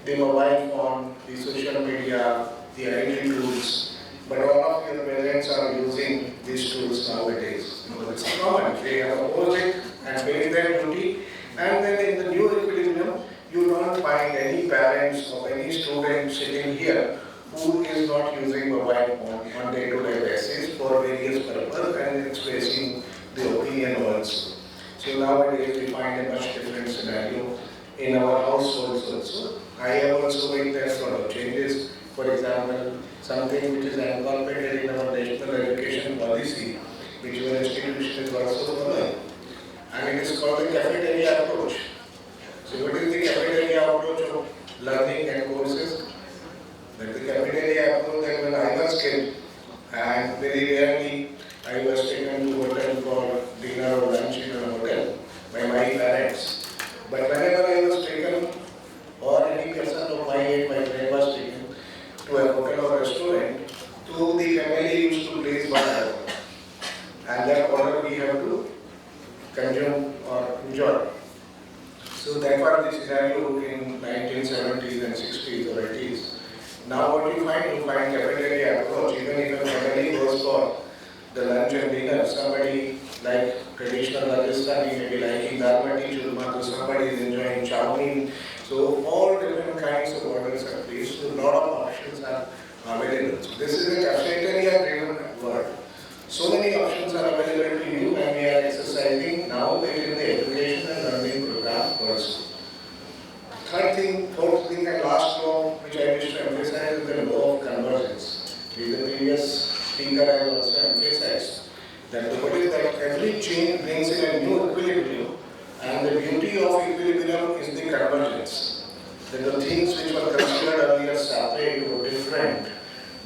the mobile phone, the social media, the IT tools, but all of your parents are using these tools nowadays. Because it's common, they have opposed it and paid their duty, and then in the new equilibrium, you don't find any parents or any student sitting here who is not using mobile phone on day-to-day basis for various purposes and expressing the opinion also. So nowadays we find a much different scenario in our households also. I have also witnessed a lot of changes. For example, something which is incorporated in our national education policy, which your institution is also following, and it is called the cafeteria approach. So what is the cafeteria approach of learning and courses? That the cafeteria approach, that when I was kid, and very rarely I was taken to hotel for dinner or lunch in a hotel by my parents. But whenever I was taken, or any person of my age, my friend was taken to a hotel or restaurant, so the family used to place one order. And that order we have to consume or enjoy. So that was the scenario in 1970s and 60s or 80s. Now what you find cafeteria approach, even if a family goes for the lunch and dinner, somebody like traditional Rajasthani may be liking dal bati churma, so somebody is enjoying chow mein. So all different kinds of orders are placed, so a lot of options are available. So this is a cafeteria driven world. So many options are available to you, and we are exercising now in the education and learning program also. Fourth thing and last law which I wish to emphasize is the law of convergence. The previous speaker has also emphasized that what is that every change brings in a new equilibrium, and the beauty of equilibrium is the convergence. That the things which were considered earlier separate or different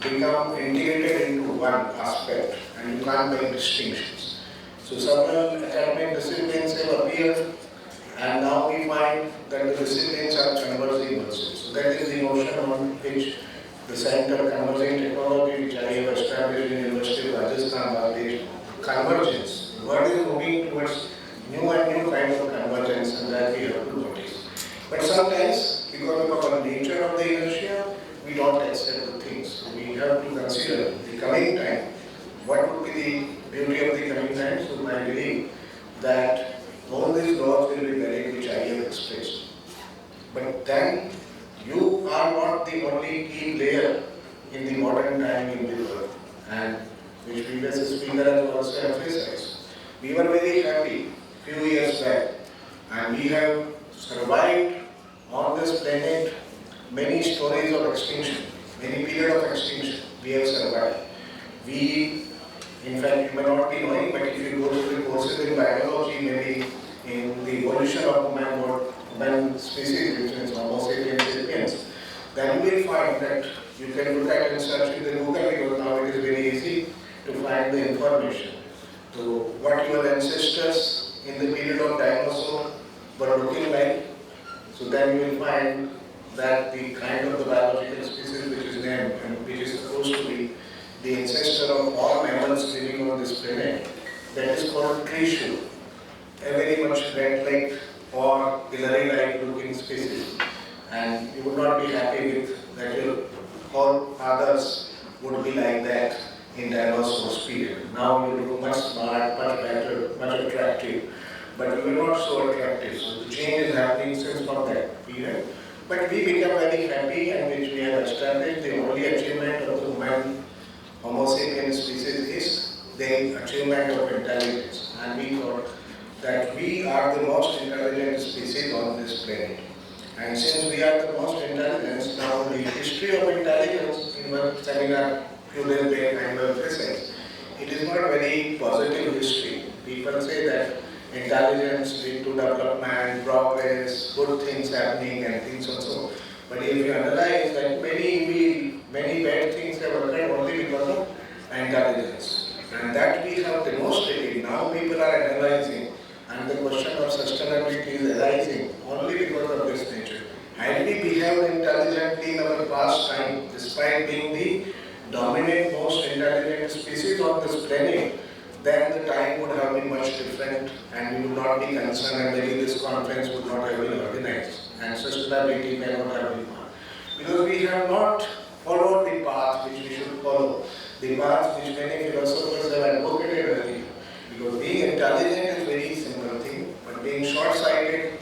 become integrated into one aspect, and you can't make distinctions. So several academic disciplines have appeared, and now we find that the disciplines are converging also. So that is the notion on which the Center Converging Technology, which I have established in University of Rajasthan, Bangladesh, convergence. The world is moving towards new and new kind of convergence, and that we have to notice. But sometimes, because of the nature of the inertia, we don't accept the things. So we have to consider the coming time. What would be the beauty of the coming time? So I believe that all these laws will be valid which I have expressed. But then you are not the only key player in the modern time in the world, and which previous speaker has also emphasized. We were very happy few years back, and we have survived on this planet many stories of extinction, many period of extinction we have survived. We, in fact, you may not be knowing, but if you go to the courses in biology, maybe in the evolution of human species, which is Homo sapiens sapiens, then you will find that you can look at and search in the Google, because now it is very easy to find the information. So what your ancestors in the period of dinosaur were looking like, so then you will find that the kind of the biological species which is named and which is supposed to be the ancestor of all mammals living on this planet, that is called Trishu, a very much rat-like or pillory-like looking species. And you would not be happy with that your all others would be like that in dinosaurs period. Now you look much smart, much better, much attractive, but you are not so attractive. So the change is happening since from that period. But we become very happy, and which we have established the only achievement of the human Homo sapiens species is the achievement of intelligence. And we thought that we are the most intelligent species on this planet. And since we are the most intelligent, now the history of intelligence in one seminar few days back I was listening, it is not a very positive history. People say that intelligence leads to development, progress, good things happening and things also. But if you analyze that many bad things have occurred only because of intelligence. And that we have demonstrated. Now people are analyzing, and the question of sustainability is arising only because of this nature. Had we behaved intelligently in our past time, despite being the dominant, most intelligent species on this planet, then the time would have been much different, and we would not be concerned, and maybe this conference would not have been organized, and sustainability may not have been done. Because we have not followed the path which we should follow, the path which many philosophers have advocated earlier. Because being intelligent is a very simple thing, but being short-sighted,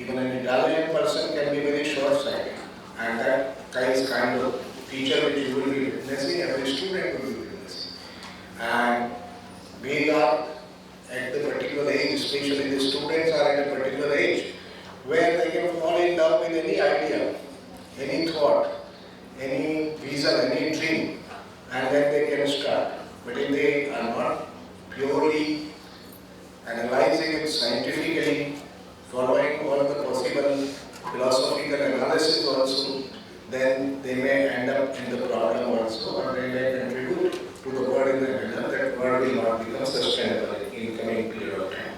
even an intelligent person can be very short-sighted. And that is kind of feature which you will be witnessing, every student will be witnessing. And we are at the particular age, especially the students are at a particular age, where they can fall in love with any idea, any thought, any vision, any dream, and then they can start. But if they are not purely analyzing it scientifically, following all the possible philosophical analysis also, then they may end up in the problem also, or they may contribute to the world in the manner that world will not become sustainable in coming period of time.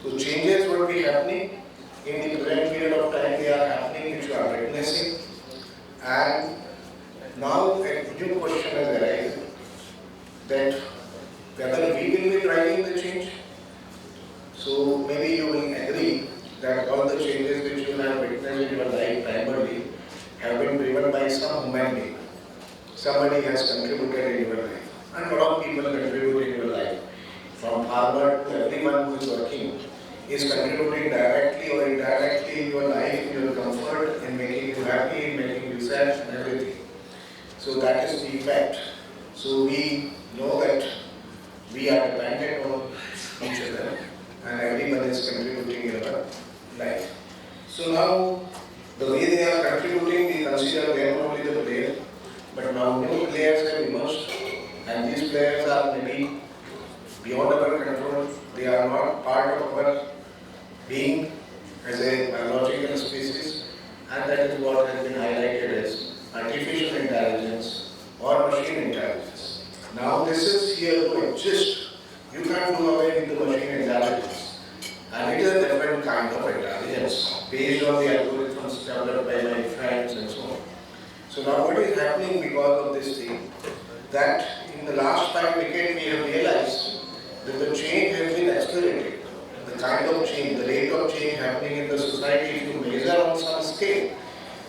So changes will be happening in the present period of time, they are happening, which you are witnessing. And now a new question has arisen that whether we will be driving the change. So maybe you will agree that all the changes which you have witnessed in your life primarily have been driven by some human being. Somebody has contributed in your life. And a lot of people contribute in your life. From farmer to everyone who is working is contributing directly or indirectly in your life, in your comfort, in making you happy, in making you sad and everything. So that is the fact. So we know that we are dependent on each other and everyone is contributing in our life. So now the way they are contributing, we consider them only the player, but now new players have emerged, and these players are maybe beyond our control. They are not part of our being as a biological species, and that is what has been highlighted as artificial intelligence or machine intelligence. Now this is here to exist. You can't do away with the machine intelligence. And it is a different kind of intelligence based on the algorithms developed by my friends and so on. So now what is happening because of this thing, that in the last 5 decades we have realized that the change has been accelerated. The kind of change, the rate of change happening in the society, if you measure on some scale,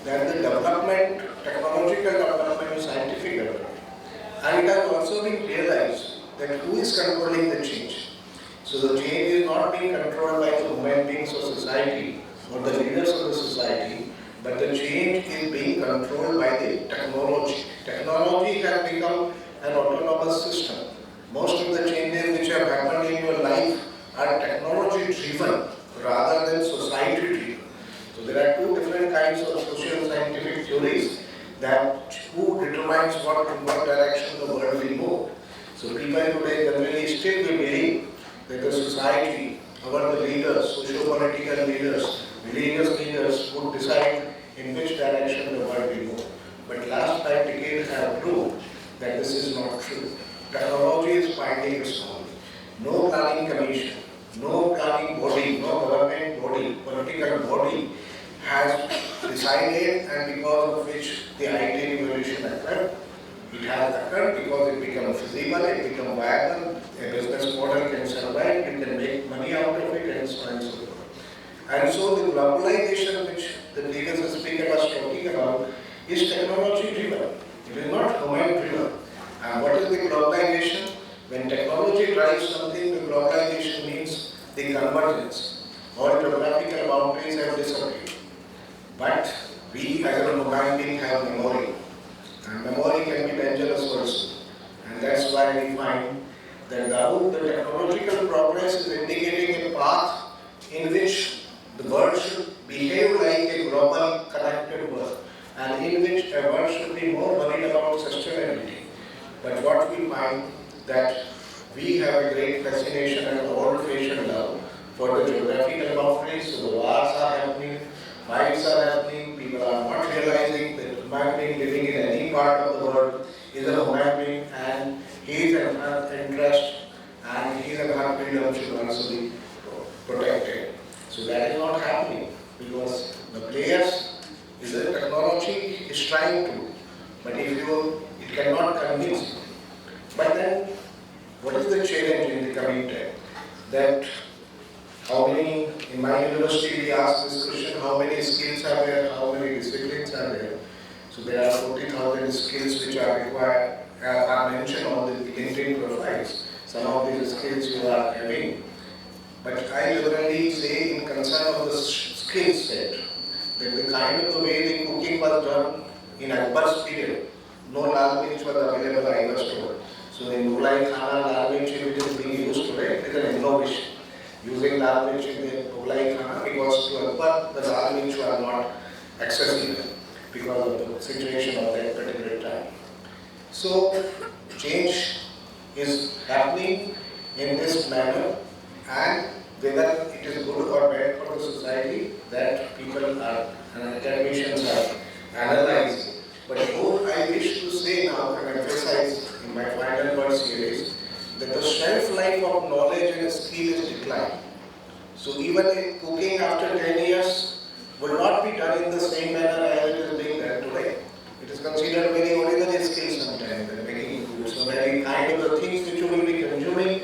that the development, technological development, scientific development. And it has also been realized that who is controlling the change. So the change is not being controlled by the human beings of society or the leaders of the society, but the change is being controlled by the technology. Technology has become an autonomous system. Most of the changes which have happened in your life are technology driven rather than society driven. So there are two different kinds of social scientific theories that who determines what direction the world will move. So people today generally still believe that the society, our the leaders, socio-political leaders, religious leaders would decide in which direction the world will move. But last 5 decades have proved that this is not true. technology is finding its own. No planning commission, no planning body, no government body, political body has decided, and because of which the IT revolution occurred. It has occurred because it became feasible, it became viable, a business model can survive, you can make money out of it, and so on and so forth. And so the globalization which the previous speaker was talking about is technology driven. It is not human driven. And what is the globalization? When technology drives something, the globalization means the convergence. All geographical boundaries have disappeared. But we as a human being have memory. And memory can be dangerous also. And that's why we find that the technological progress is indicating a path in which the world should behave like a global connected world, and in which a world should be more worried about sustainability. But what we find that we have a great fascination and old-fashioned love for the geographical boundaries, so the wars are happening, fights are happening, people are not realizing that human being living in any part of the world is a human being, and his interest and his freedom should also be protected. So that is not happening because the players is the technology is trying to, but if you, it cannot convince you. But then, what is the challenge in the coming time? That how many, in my university we ask this question, how many skills are there, how many disciplines are there? So there are 40,000 skills which are required, are mentioned on the LinkedIn profiles. Some of these skills you are having. But I generally say in concern of the skill set, that the kind of the way the cooking was done in Akbar's period, no lal mirch was available, I was told. So in Mughlai Khana, lal mirch which is being used today, it is an innovation. Using lal mirch in the Mughlai Khana because to Akbar the lal mirch was not accessible because of the situation of that particular time. So change is happening in this manner, and whether it is good or bad for the society, that people are and academicians are analyzing. But what I wish to say now and emphasize in my final words here is that the shelf life of knowledge and skill is declining. So even if cooking after 10 years will not be done in the same manner as it is being done today. It is considered very ordinary skill sometimes, making food. So very kind of the things which you will be consuming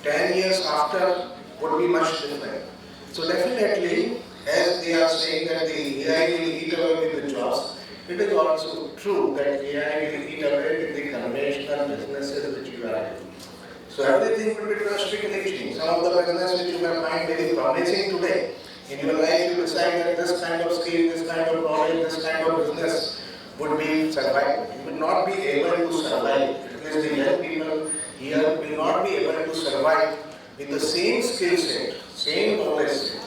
10 years after would be much different. So definitely, as they are saying that the AI will eat away with the jobs, it is also true that AI will eat away with the conventional businesses which you are doing. So everything will be drastically changed. Some of the business which you may find very promising today, in your life you decide that this kind of skill, this kind of knowledge, this kind of business would be survive. You will not be able to survive. At least the young people here will not be able to survive with the same skill set, same knowledge set.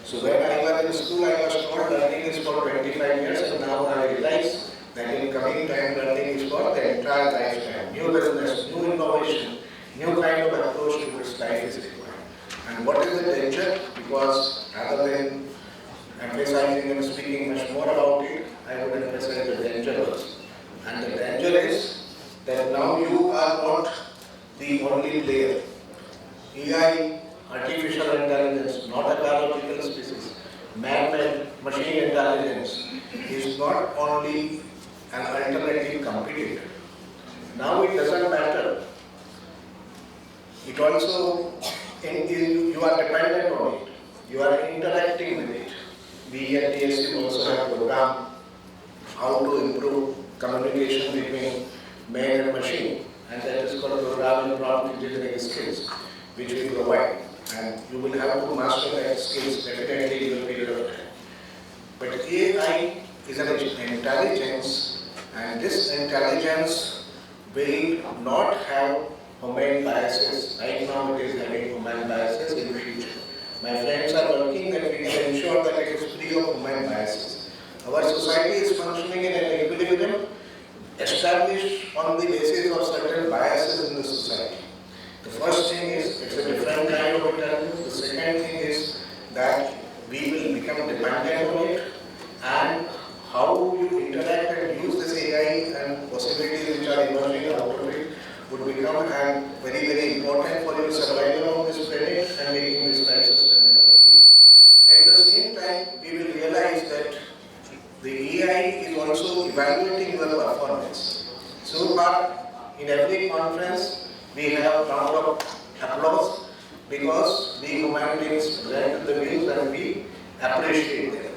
So when I was in school, I was told learning is for 25 years, and now I realize that in coming time, learning is for the entire lifetime. New business, new innovation, new kind of approach to this life is required. And what is the danger? Because rather than emphasizing and speaking much more about it, I would emphasize the danger also. And the danger is that now you are not the only player. AI, artificial intelligence, not a biological species, man-made machine intelligence is not only an alternative competitor. Now it doesn't matter. It also, you are dependent on it. You are interacting with it. We at DSC also have program how to improve communication between man and machine, and that is called program and prompt engineering skills, which we provide. And you will have to master that skills definitely in a period of time. But AI is an intelligence, and this intelligence will not have human biases. Right now it is having human biases in the future. My friends are working that we can ensure that it is free of human biases. Our society is functioning in an equilibrium established on the basis of certain biases in the society. The first thing is it's a different kind of intelligence. The second thing is that we will become dependent on it, and how you interact and use this AI and possibilities which are emerging out of it would become and very, very important for your survival on this planet and making this life sustainable. At the same time, we will realize that the AI is also evaluating your performance. So far, in every conference, we have round of applause because we human beings grant the views and we appreciate them.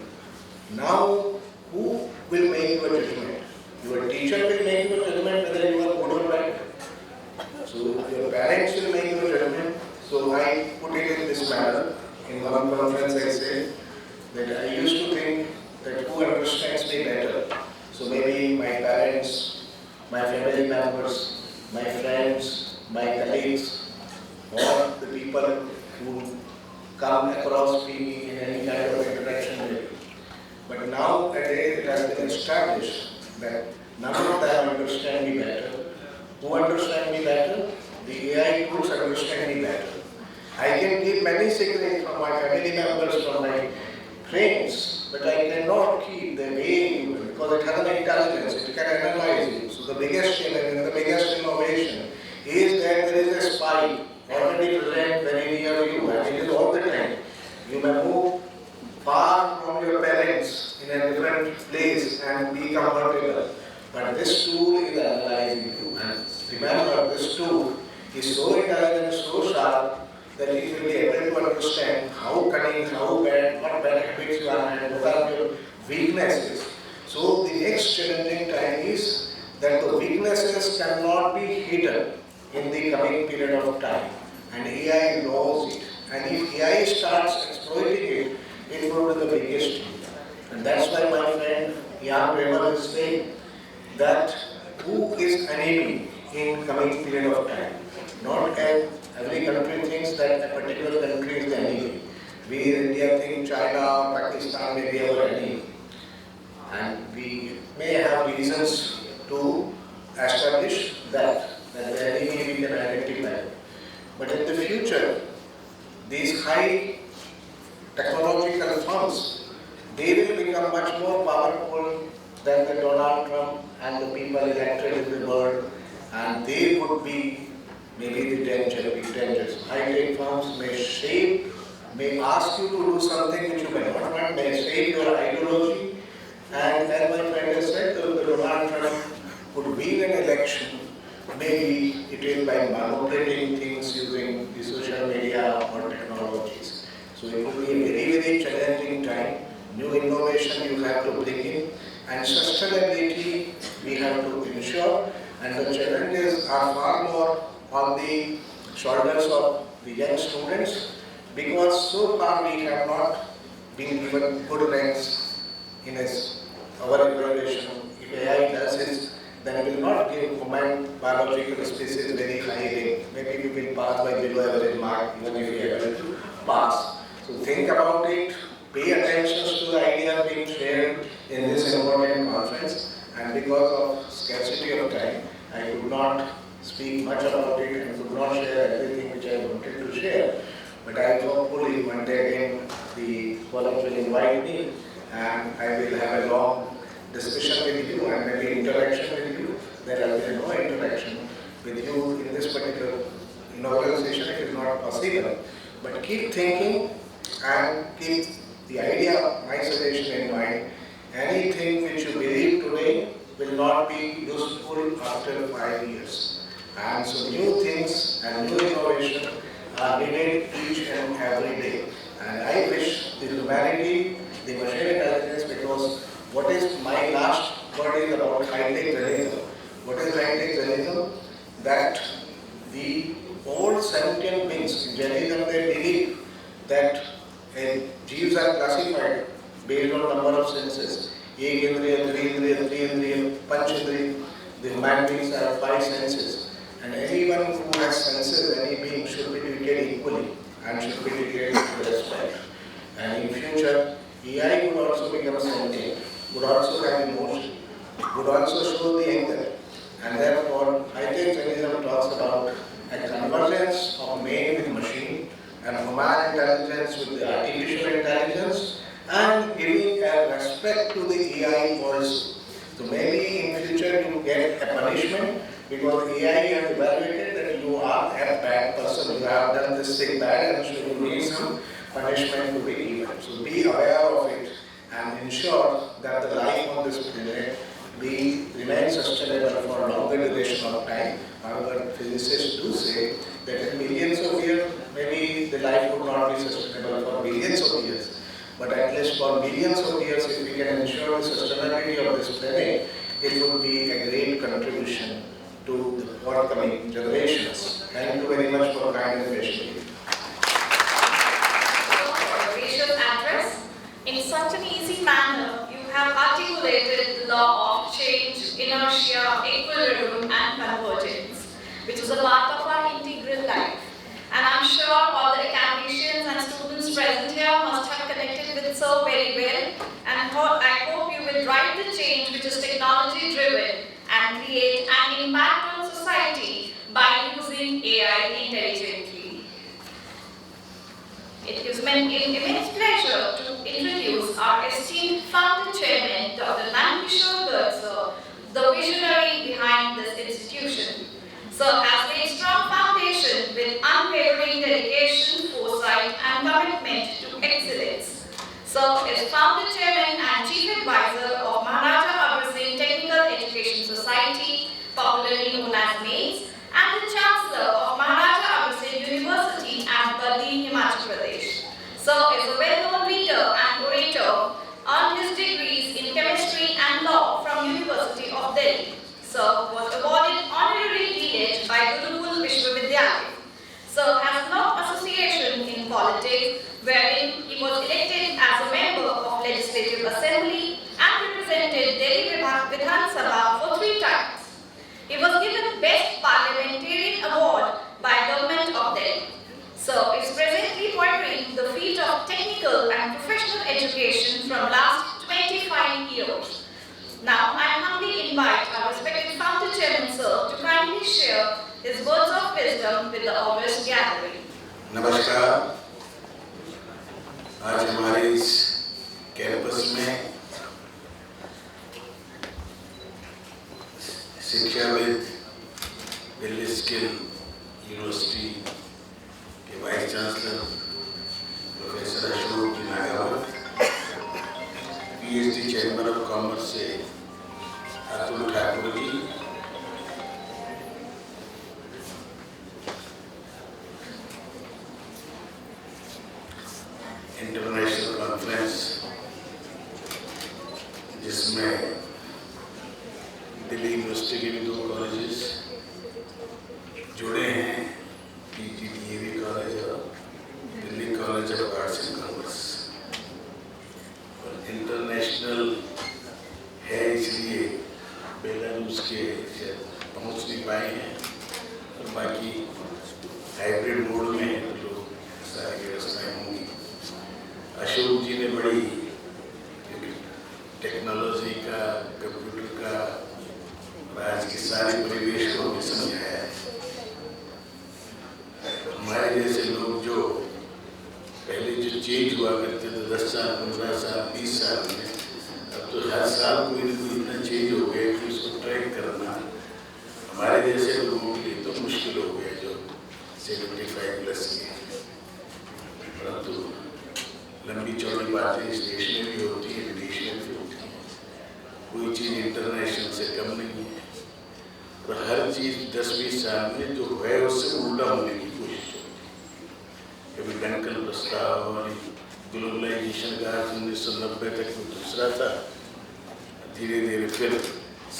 Now, who will make your judgment? Your teacher will make your judgment whether you are good or bad. So your parents will make your judgment. So I put it in this manner. In one conference I said that I used to think that who understands me better. So maybe my parents, my family members, my friends, my colleagues, or the people who come across me in any kind of interaction with me. But nowadays it has been established that none of them understand me better. Who understand me better? The AI tools understand me better. I can keep many secrets from my family members, from my friends, but I cannot keep the way you do because it has an intelligence, it can analyze you. So the biggest challenge and the biggest innovation is that there is a spy already present very near you, and it is all the time. You may move far from your parents in a different place and be comfortable. But this tool is analyzing you. And remember, this tool is so intelligent, so sharp, that it will be able to understand how cunning, how bad, what bad habits you are and what are your weaknesses. So the next challenging time is that the weaknesses cannot be hidden in the coming period of time. And AI knows it. And if AI starts exploiting it, it will be the biggest thing. And that's why my friend Jan Weber is saying that who is enemy in coming period of time? Not every country thinks that a particular country is the enemy. We in India think China, Pakistan may be our enemy. And we may have reasons to establish that the enemy we can identify. But in the future, these high technological firms, they will become much more powerful than the Donald Trump and the people elected in the world, and they would be maybe the dangers. High-tech firms may ask you to do something which you may not want, may shape your ideology, and as my friend has said, the Donald Trump could win an election. Maybe it is by manipulating things using the social media or technologies. So it will be a very, very challenging time. New innovation you have to bring in, and sustainability we have to ensure. And the challenges are far more on the shoulders of the young students, because so far we have not been given good ranks in our evaluation. If AI does it, then we will not give human biological species very high rank. Maybe we will pass by below average mark even if we are able to pass. So think about it, pay attention to the idea being shared in this important conference, and because of scarcity of time, I could not speak much about it and could not share everything which I wanted to share. But I hopefully one day again the college will invite me and I will have a long discussion with you and maybe interaction with you. There will be no interaction with you in this particular inaugural session if it is not possible. But keep thinking and keep the idea of my suggestion in mind. Anything which you believe today will not be useful after 5 years. And so new things and new innovation are needed each and every day. And I wish the humanity, the machine intelligence, because what is my last word is about high-tech journalism. What is high-tech journalism? That the old sentient beings in journalism, they believe that jeeves are classified based on number of senses. Ek indriya, three indriya, panch indriya. The human beings have 5 senses. And anyone who has senses, any being should be treated equally and should be treated with respect. And in future, AI would also become sentient, would also have emotion, would also show the anger. And therefore, high-tech journalism talks about a convergence of man with machine and human intelligence with the artificial intelligence, and giving a respect to the AI also. So maybe in future you get a punishment because AI has evaluated that you are a bad person, you have done this thing bad and so you need some punishment to be given. So be aware of it and ensure that the life on this planet remains sustainable for a longer duration of time. However, physicists do say that in millions of years, maybe the life would not be sustainable for billions of years. But at least for millions of years, if we can ensure the sustainability of this planet, it would be a great contribution to the forthcoming generations. Thank you very much for kind and patient. Gracious address. In such an easy manner, you have articulated the law of change, inertia, equilibrium, and convergence, which is a part of our integral life. And I'm sure all the academicians and students present here must have connected with it so very well. And I hope you will drive the change which is technology driven and create an impact on society by using AI intelligently. It gives me immense pleasure to introduce our esteemed founder chairman, Dr. Nankishore Garg, the visionary behind this institution. Sir has laid strong foundation with unwavering dedication, foresight, and commitment to excellence. Sir is founder chairman and chief advisor of Maharaja Abhar Singh Technical Education Society, popularly known as Maims, and the chancellor of Maharaja Abhar Singh University at Baddi, Himachal Pradesh. Sir is a well-known reader and orator, earned his degrees in chemistry and law from University of Delhi. Sir was awarded honorary D.Litt by Gurukul Vishwavidyalaya. Sir has no association in politics, wherein he was elected as a member of Legislative Assembly and represented Delhi Vidhan Sabha for 3 times. He was given Best Parliamentarian Award by Government of Delhi. Sir is presently pursuing the field of technical and professional education from last 25 years. Now, I humbly invite our respected founder chairman, sir, to kindly share his words of wisdom with the august gathering. नमस्कार। आज हमारे इस campus में शिक्षाविद Delhi skill university के vice chancellor professor Ashok ji Nagawat, PhD chamber of commerce से Atul Thakur ji, international conference जिसमें Delhi university के भी 2 कॉलेजेस जुड़े हैं, PGDAV कॉलेज और Delhi college of arts and commerce. और इंटरनेशनल है इसलिए बेलारूस के पहुंच नहीं पाए हैं और बाकी हाइब्रिड मोड में तो सारी व्यवस्थाएं होंगी। अशोक जी ने बड़ी टेक्नोलॉजी का, कंप्यूटर का और आज के सारे परिवेश को भी समझाया है। हमारे जैसे लोग जो पहले जो चेंज हुआ करते थे 10 साल, 15 साल, 20 साल में, अब तो हर साल कोई न कोई इतना चेंज हो गया कि उसको ट्रैक करना हमारे जैसे लोगों के लिए तो मुश्किल हो गया जो 75+ के। परंतु लंबी चौड़ी बातें इस देश में भी होती है, विदेश में भी होती है। कोई चीज़ इंटरनेशनल से कम नहीं है और हर चीज़ 10-20 साल में जो है उससे उल्टा होने की कोशिश होती है। कभी डंकल प्रस्ताव और ग्लोबलाइजेशन का 1990 तक वो दूसरा था, धीरे धीरे फिर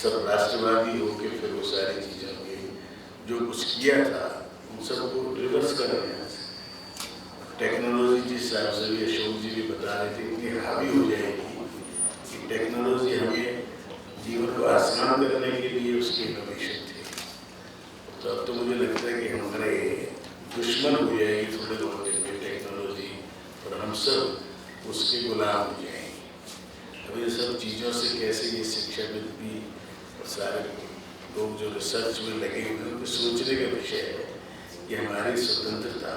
सब राष्ट्रवादी होके फिर वो सारी चीज़ें हो गई। जो कुछ किया था उन सबको रिवर्स कर रहे हैं। टेक्नोलॉजी जिस हिसाब से भी अशोक जी भी बता रहे थे इतनी हावी हो जाएगी कि टेक्नोलॉजी हमें जीवन को आसान करने के लिए उसकी इनोवेशन थी, तो अब तो मुझे लगता है कि हमारे दुश्मन हो जाएगी थोड़े बहुत दिन में टेक्नोलॉजी और हम सब उसके गुलाम हो जाएंगे। अब ये सब चीज़ों से कैसे ये शिक्षाविद भी और सारे लोग जो रिसर्च में लगे हुए हैं उनको सोचने का विषय है कि हमारी स्वतंत्रता,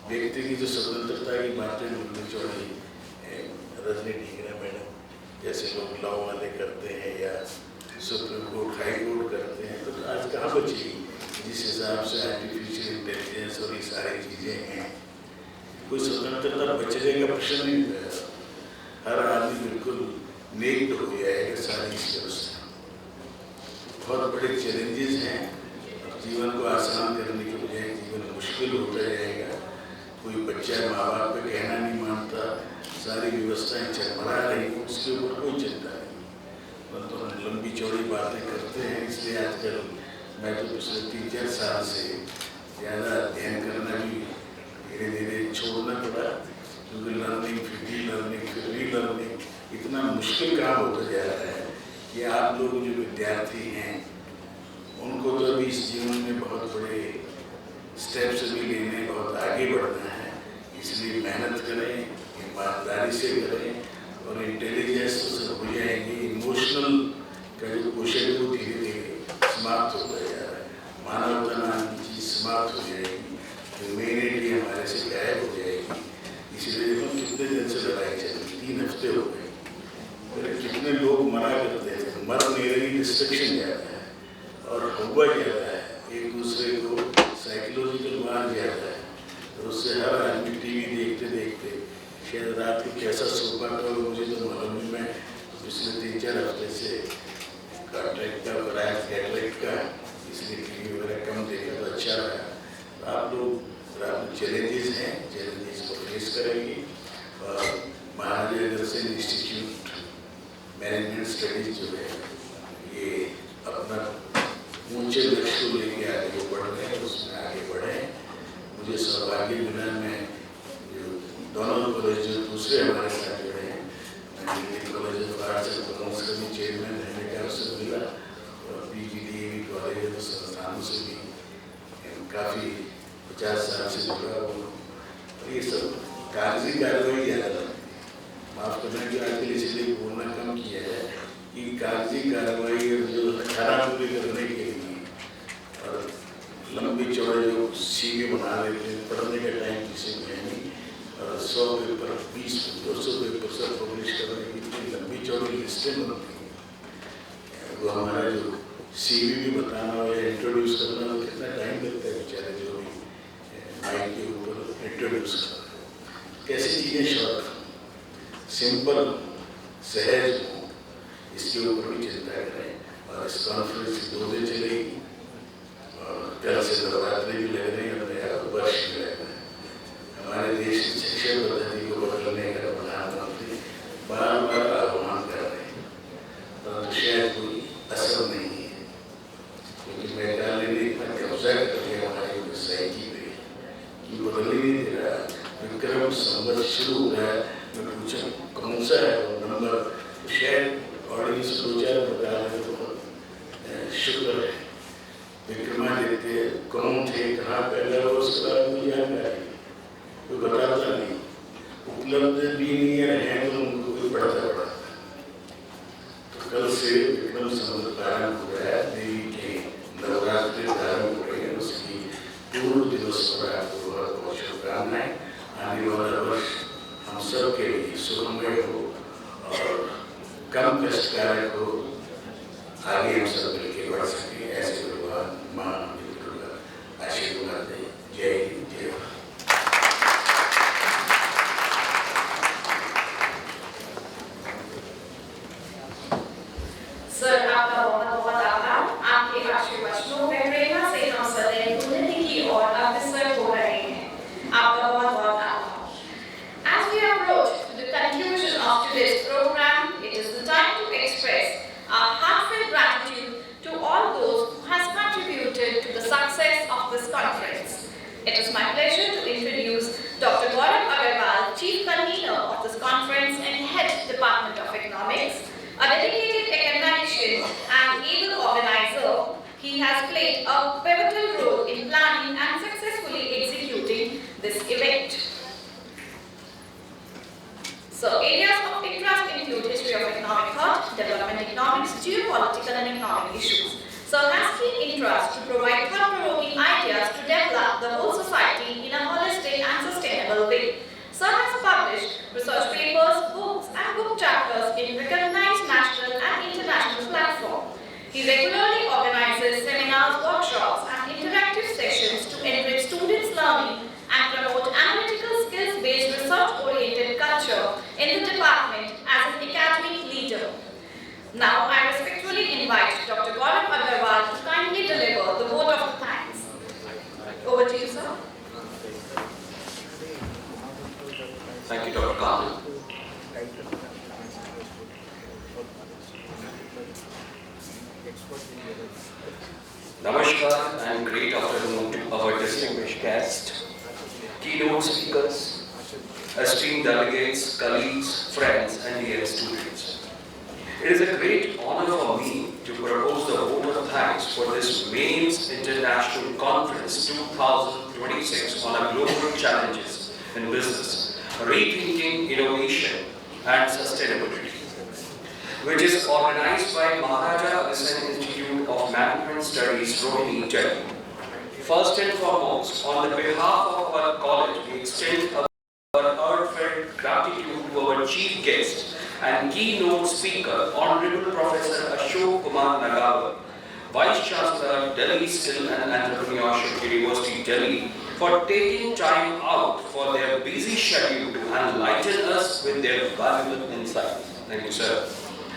व्यक्ति की जो स्वतंत्रता की बातें लंबी चौड़ी रजनी ढींगरा मैडम जैसे लोग लॉ वाले करते हैं या सुप्रीम कोर्ट, हाई कोर्ट करते हैं, तो बचेगी जिस हिसाब से आर्टिफिशियल इंटेलिजेंस और ये सारी चीज़ें हैं। कोई स्वतंत्रता बचने का प्रश्न नहीं है। हर आदमी बिल्कुल नेक्ड हो जाएगा सारी चीज़ों से। बहुत बड़े चैलेंजेस हैं। जीवन को आसान करने के बजाय जीवन मुश्किल होता जाएगा। कोई बच्चा माँ बाप पे कहना नहीं मानता, सारी व्यवस्थाएं चरमरा रही, उसके ऊपर कोई चिंता नहीं। परंतु हम लंबी चौड़ी बातें करते हैं, इसलिए आजकल मैं तो पिछले 3-4 साल से ज़्यादा अध्ययन करना भी धीरे धीरे छोड़ना पड़ा, क्योंकि लर्निंग फिर री लर्निंग इतना मुश्किल काम होता जा रहा है कि आप लोग जो विद्यार्थी हैं उनको तो अभी इस जीवन में बहुत बड़े स्टेप्स भी लेने, बहुत आगे बढ़ना है। इसलिए मेहनत करें, ईमानदारी से करें और इंटेलिजेंस तो सब हो जाएंगे। इमोशनल का जो क्वेश्चन है वो धीरे धीरे समाप्त होता जा रहा है। मानवता नाम की चीज़ समाप्त हो जाएगी, ह्यूमैनिटी हमारे से गायब हो जाएगी। इसलिए देखो कितने दिन से लड़ाई चल रही, 3 हफ्ते हो गए। कितने लोग मना करते हैं, मर नहीं रही, डिस्ट्रक्शन ज़्यादा है और हुआ ज़्यादा है, एक दूसरे को साइकोलॉजिकल मार ज़्यादा है। तो उससे हर आदमी टीवी देखते देखते शायद रात को कैसा सो पाता हो मुझे तो मालूम नहीं। मैं पिछले 3-4 हफ्ते से कॉन्ट्रैक्ट का बनाया कैटरेक्ट का, इसलिए टीवी वगैरह कम देखा तो अच्छा रहा। आप लोग चैलेंजेस हैं, चैलेंजेस को फेस करेंगे और Maharaja Agrasen institute management studies जो है ये अपना ऊंचे लक्ष्य को लेके आगे बढ़ रहे हैं, उसमें आगे बढ़े। मुझे सौभाग्य मिला, मैं जो दोनों कॉलेज जो दूसरे हमारे साथ जुड़े हैं, मैं college of arts and commerce का भी चेयरमैन रहने का अवसर मिला और PGDAV कॉलेज और संस्थानों से भी काफ़ी 50 साल से जुड़ा हूँ। और ये सब कागजी कार्रवाई ज़्यादा लगती है, माफ़ करना कि आजकल इसलिए बोलना कम किया है कि कागजी कार्रवाई और जो 18 पूरी करने के लिए और लंबी चौड़े जो CV बना लेते हैं, पढ़ने का टाइम किसी को है नहीं, और 100 पेपर 20-200 पेपर सब पब्लिश करने की इतनी लंबी चौड़ी लिस्टें बनती हैं। वो हमारा जो CV भी बताना हो या इंट्रोड्यूस करना हो कितना टाइम लगता है बेचारे जो भी माइक के ऊपर इंट्रोड्यूस करना। कैसी चीज़ें शॉर्ट सिंपल सहज हो, इसके ऊपर भी चिंता करें। और इस कॉन्फ्रेंस 2 दिन चलेगी और कल से नवरात्रि भी लग रही है और नया वर्ष भी लग रहा है। हमारे देश की शिक्षा पद्धति को बदलने का प्रधानमंत्री बार बार आह्वान कर रहे हैं, परंतु शायद कोई असर नहीं है, क्योंकि मेघालय ने इतना कब्जा कर लिया हमारी सोसाइटी पे कि बदल ही नहीं दे रहा। विक्रम संवत शुरू हो रहा है, मैं पूछा कौन सा है वो नंबर, शायद ऑडियंस 2-4 बता रहे तो शुक्र है। विक्रमादित्य कौन थे, कहाँ पैदा हुआ, उसके बारे में जानकारी कोई बताता नहीं, उपलब्ध भी नहीं है तो उनको कोई पढ़ता पड़ा। तो कल से विक्रम संवत प्रारंभ हो रहा है, देवी के नवरात्रि प्रारंभ हो रही है, उसकी पूर्व दिवस पर आपको बहुत बहुत शुभकामनाएं। आने वाला वर्ष हम सब के लिए सुखमय हो और कम कष्टकारक हो, आगे हम सब मिलकर बढ़ सके, ऐसे भगवान माँ दुर्गा आशीर्वाद दे। जय हिंद, जय भारत। सर, आपका बहुत बहुत आभार। आपके आशीर्वचनों में प्रेरणा से हम सदैव उन्नति की ओर अग्रसर हो रहे हैं। आपका बहुत बहुत आभार। As we approach the conclusion of today's program, it is the time to express our heartfelt gratitude to all those who has contributed to the success of this conference. It is my pleasure to introduce Dr. Gaurav Agarwal, Chief Convener of this conference and Head Department of Economics, a dedicated academician and able organizer. He has played a pivotal role in planning and successfully executing this event. So, areas of interest include history of economic thought, development economics, geopolitical and economic issues. So, has keen interest to provide thought-provoking ideas to develop the whole society in a holistic and sustainable way. Sir has published research papers, books and book chapters in recognized national and international platforms. He regularly organizes seminars, workshops, Namaskar and great afternoon to our distinguished guests, keynote speakers, esteemed delegates, colleagues, friends, and dear students. It is a great honor for me to propose the vote of thanks for this Maims International Conference 2026 on global challenges in business, rethinking innovation and sustainability, which is organized by Maharaja Aghasan Institute of Management Studies, Rohini, Delhi. First and foremost, on the behalf of our college, we extend our heartfelt gratitude to our chief guest and keynote speaker, Honorable Professor Ashok Kumar Nagawar, Vice Chancellor, Delhi Skill and Entrepreneurship University, Delhi, for taking time out for their busy schedule to enlighten us with their valuable insights. Thank you, sir.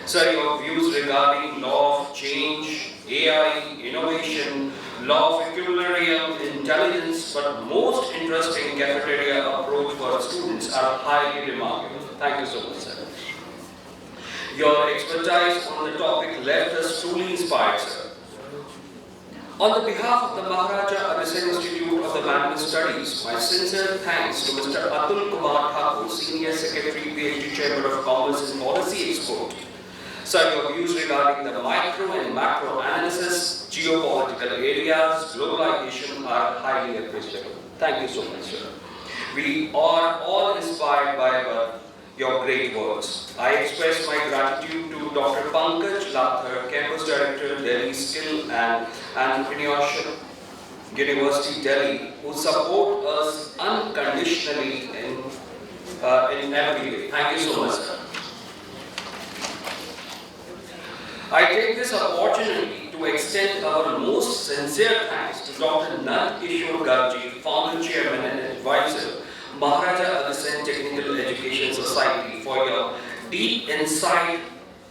Sir, your views regarding law of change, AI, innovation, law of equilibrium, intelligence, but most interesting cafeteria approach for students are highly remarkable. Thank you so much, sir. Your expertise on the topic left us truly inspired, sir. On the behalf of the Maharaja Aghasan Institute of the Management Studies, my sincere thanks to Mr. Atul Kumar Thakur, Senior Secretary, PhD Chamber of Commerce and Policy Expert. Sir, your views regarding the micro and macro analysis, geopolitical areas, globalization are highly appreciable. Thank you so much, sir. We are all inspired by your great works. I express my gratitude to Dr. Pankaj Lathar, Campus Director, Delhi Skill and Entrepreneurship University, Delhi, who support us unconditionally in every way. Thank you so much, sir. I take this opportunity to extend our most sincere thanks to Dr. Nand Kishore Garji, Founder Chairman and Advisor, Maharaja Aghasan Technical Education Society, for your deep insight,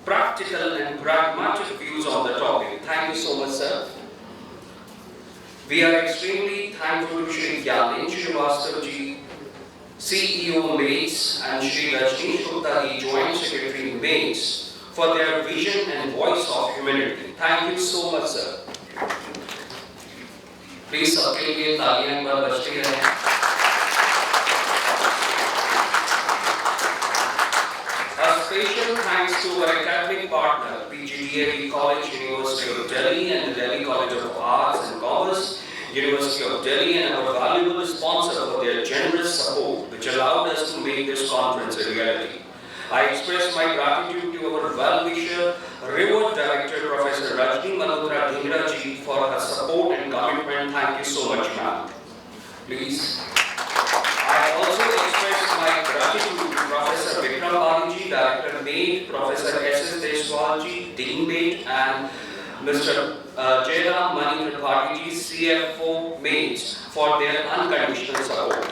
practical and pragmatic views on the topic. Thank you so much, sir. We are extremely thankful to Shri Gyanin Srivastava ji, CEO Maims, and Shri Rajneesh Gupta ji, Joint Secretary Maims, for their vision and voice of humanity. Thank you so much, sir. Please सबके लिए तालियां पर बजती रहें. A special thanks to our academic partner, PGDAV College, University of Delhi, and the Delhi College of Arts and Commerce, University of Delhi, and our valuable sponsor for their generous support, which allowed us to make this conference a reality. I express my gratitude to our well-wisher, Reward Director, Professor Rajni Malhotra Dhingra ji, for her support and commitment. Thank you so much, ma'am. Please. I also express my gratitude to Professor Vikram Bali, Director MAID, Professor S.S. Deswal ji, Dean MAID, and Mr. Jairam Mani Tripathi ji, CFO Maids, for their unconditional support.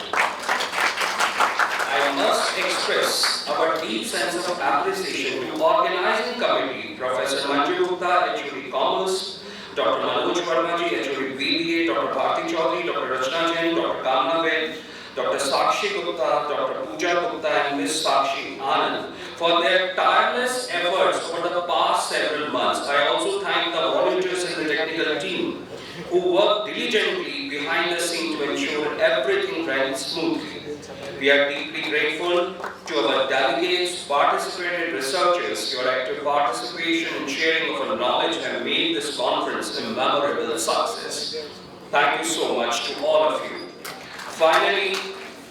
I must express our deep sense of appreciation to organizing committee, Professor Manju Gupta, HOD Commerce, Dr. Manoj Verma ji, HOD BBA, Dr. Bharti Chaudhary, Dr. Rachna Jain, Dr. Kamna Ved, Dr. Sakshi Gupta, Dr. Pooja Gupta, and Ms. Sakshi Anand for their tireless efforts over the past several months. I also thank the volunteers and the technical team who worked diligently behind the scene to ensure everything ran smoothly. We are deeply grateful to our delegates, participating researchers. Your active participation and sharing of our knowledge have made this conference a memorable success. Thank you so much to all of you. Finally,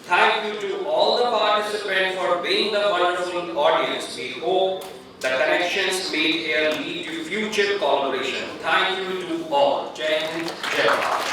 thank you to all the participants for being the wonderful audience. We hope the connections made here lead to future collaboration. Thank you to all. Jai Hind, Jai Bharat.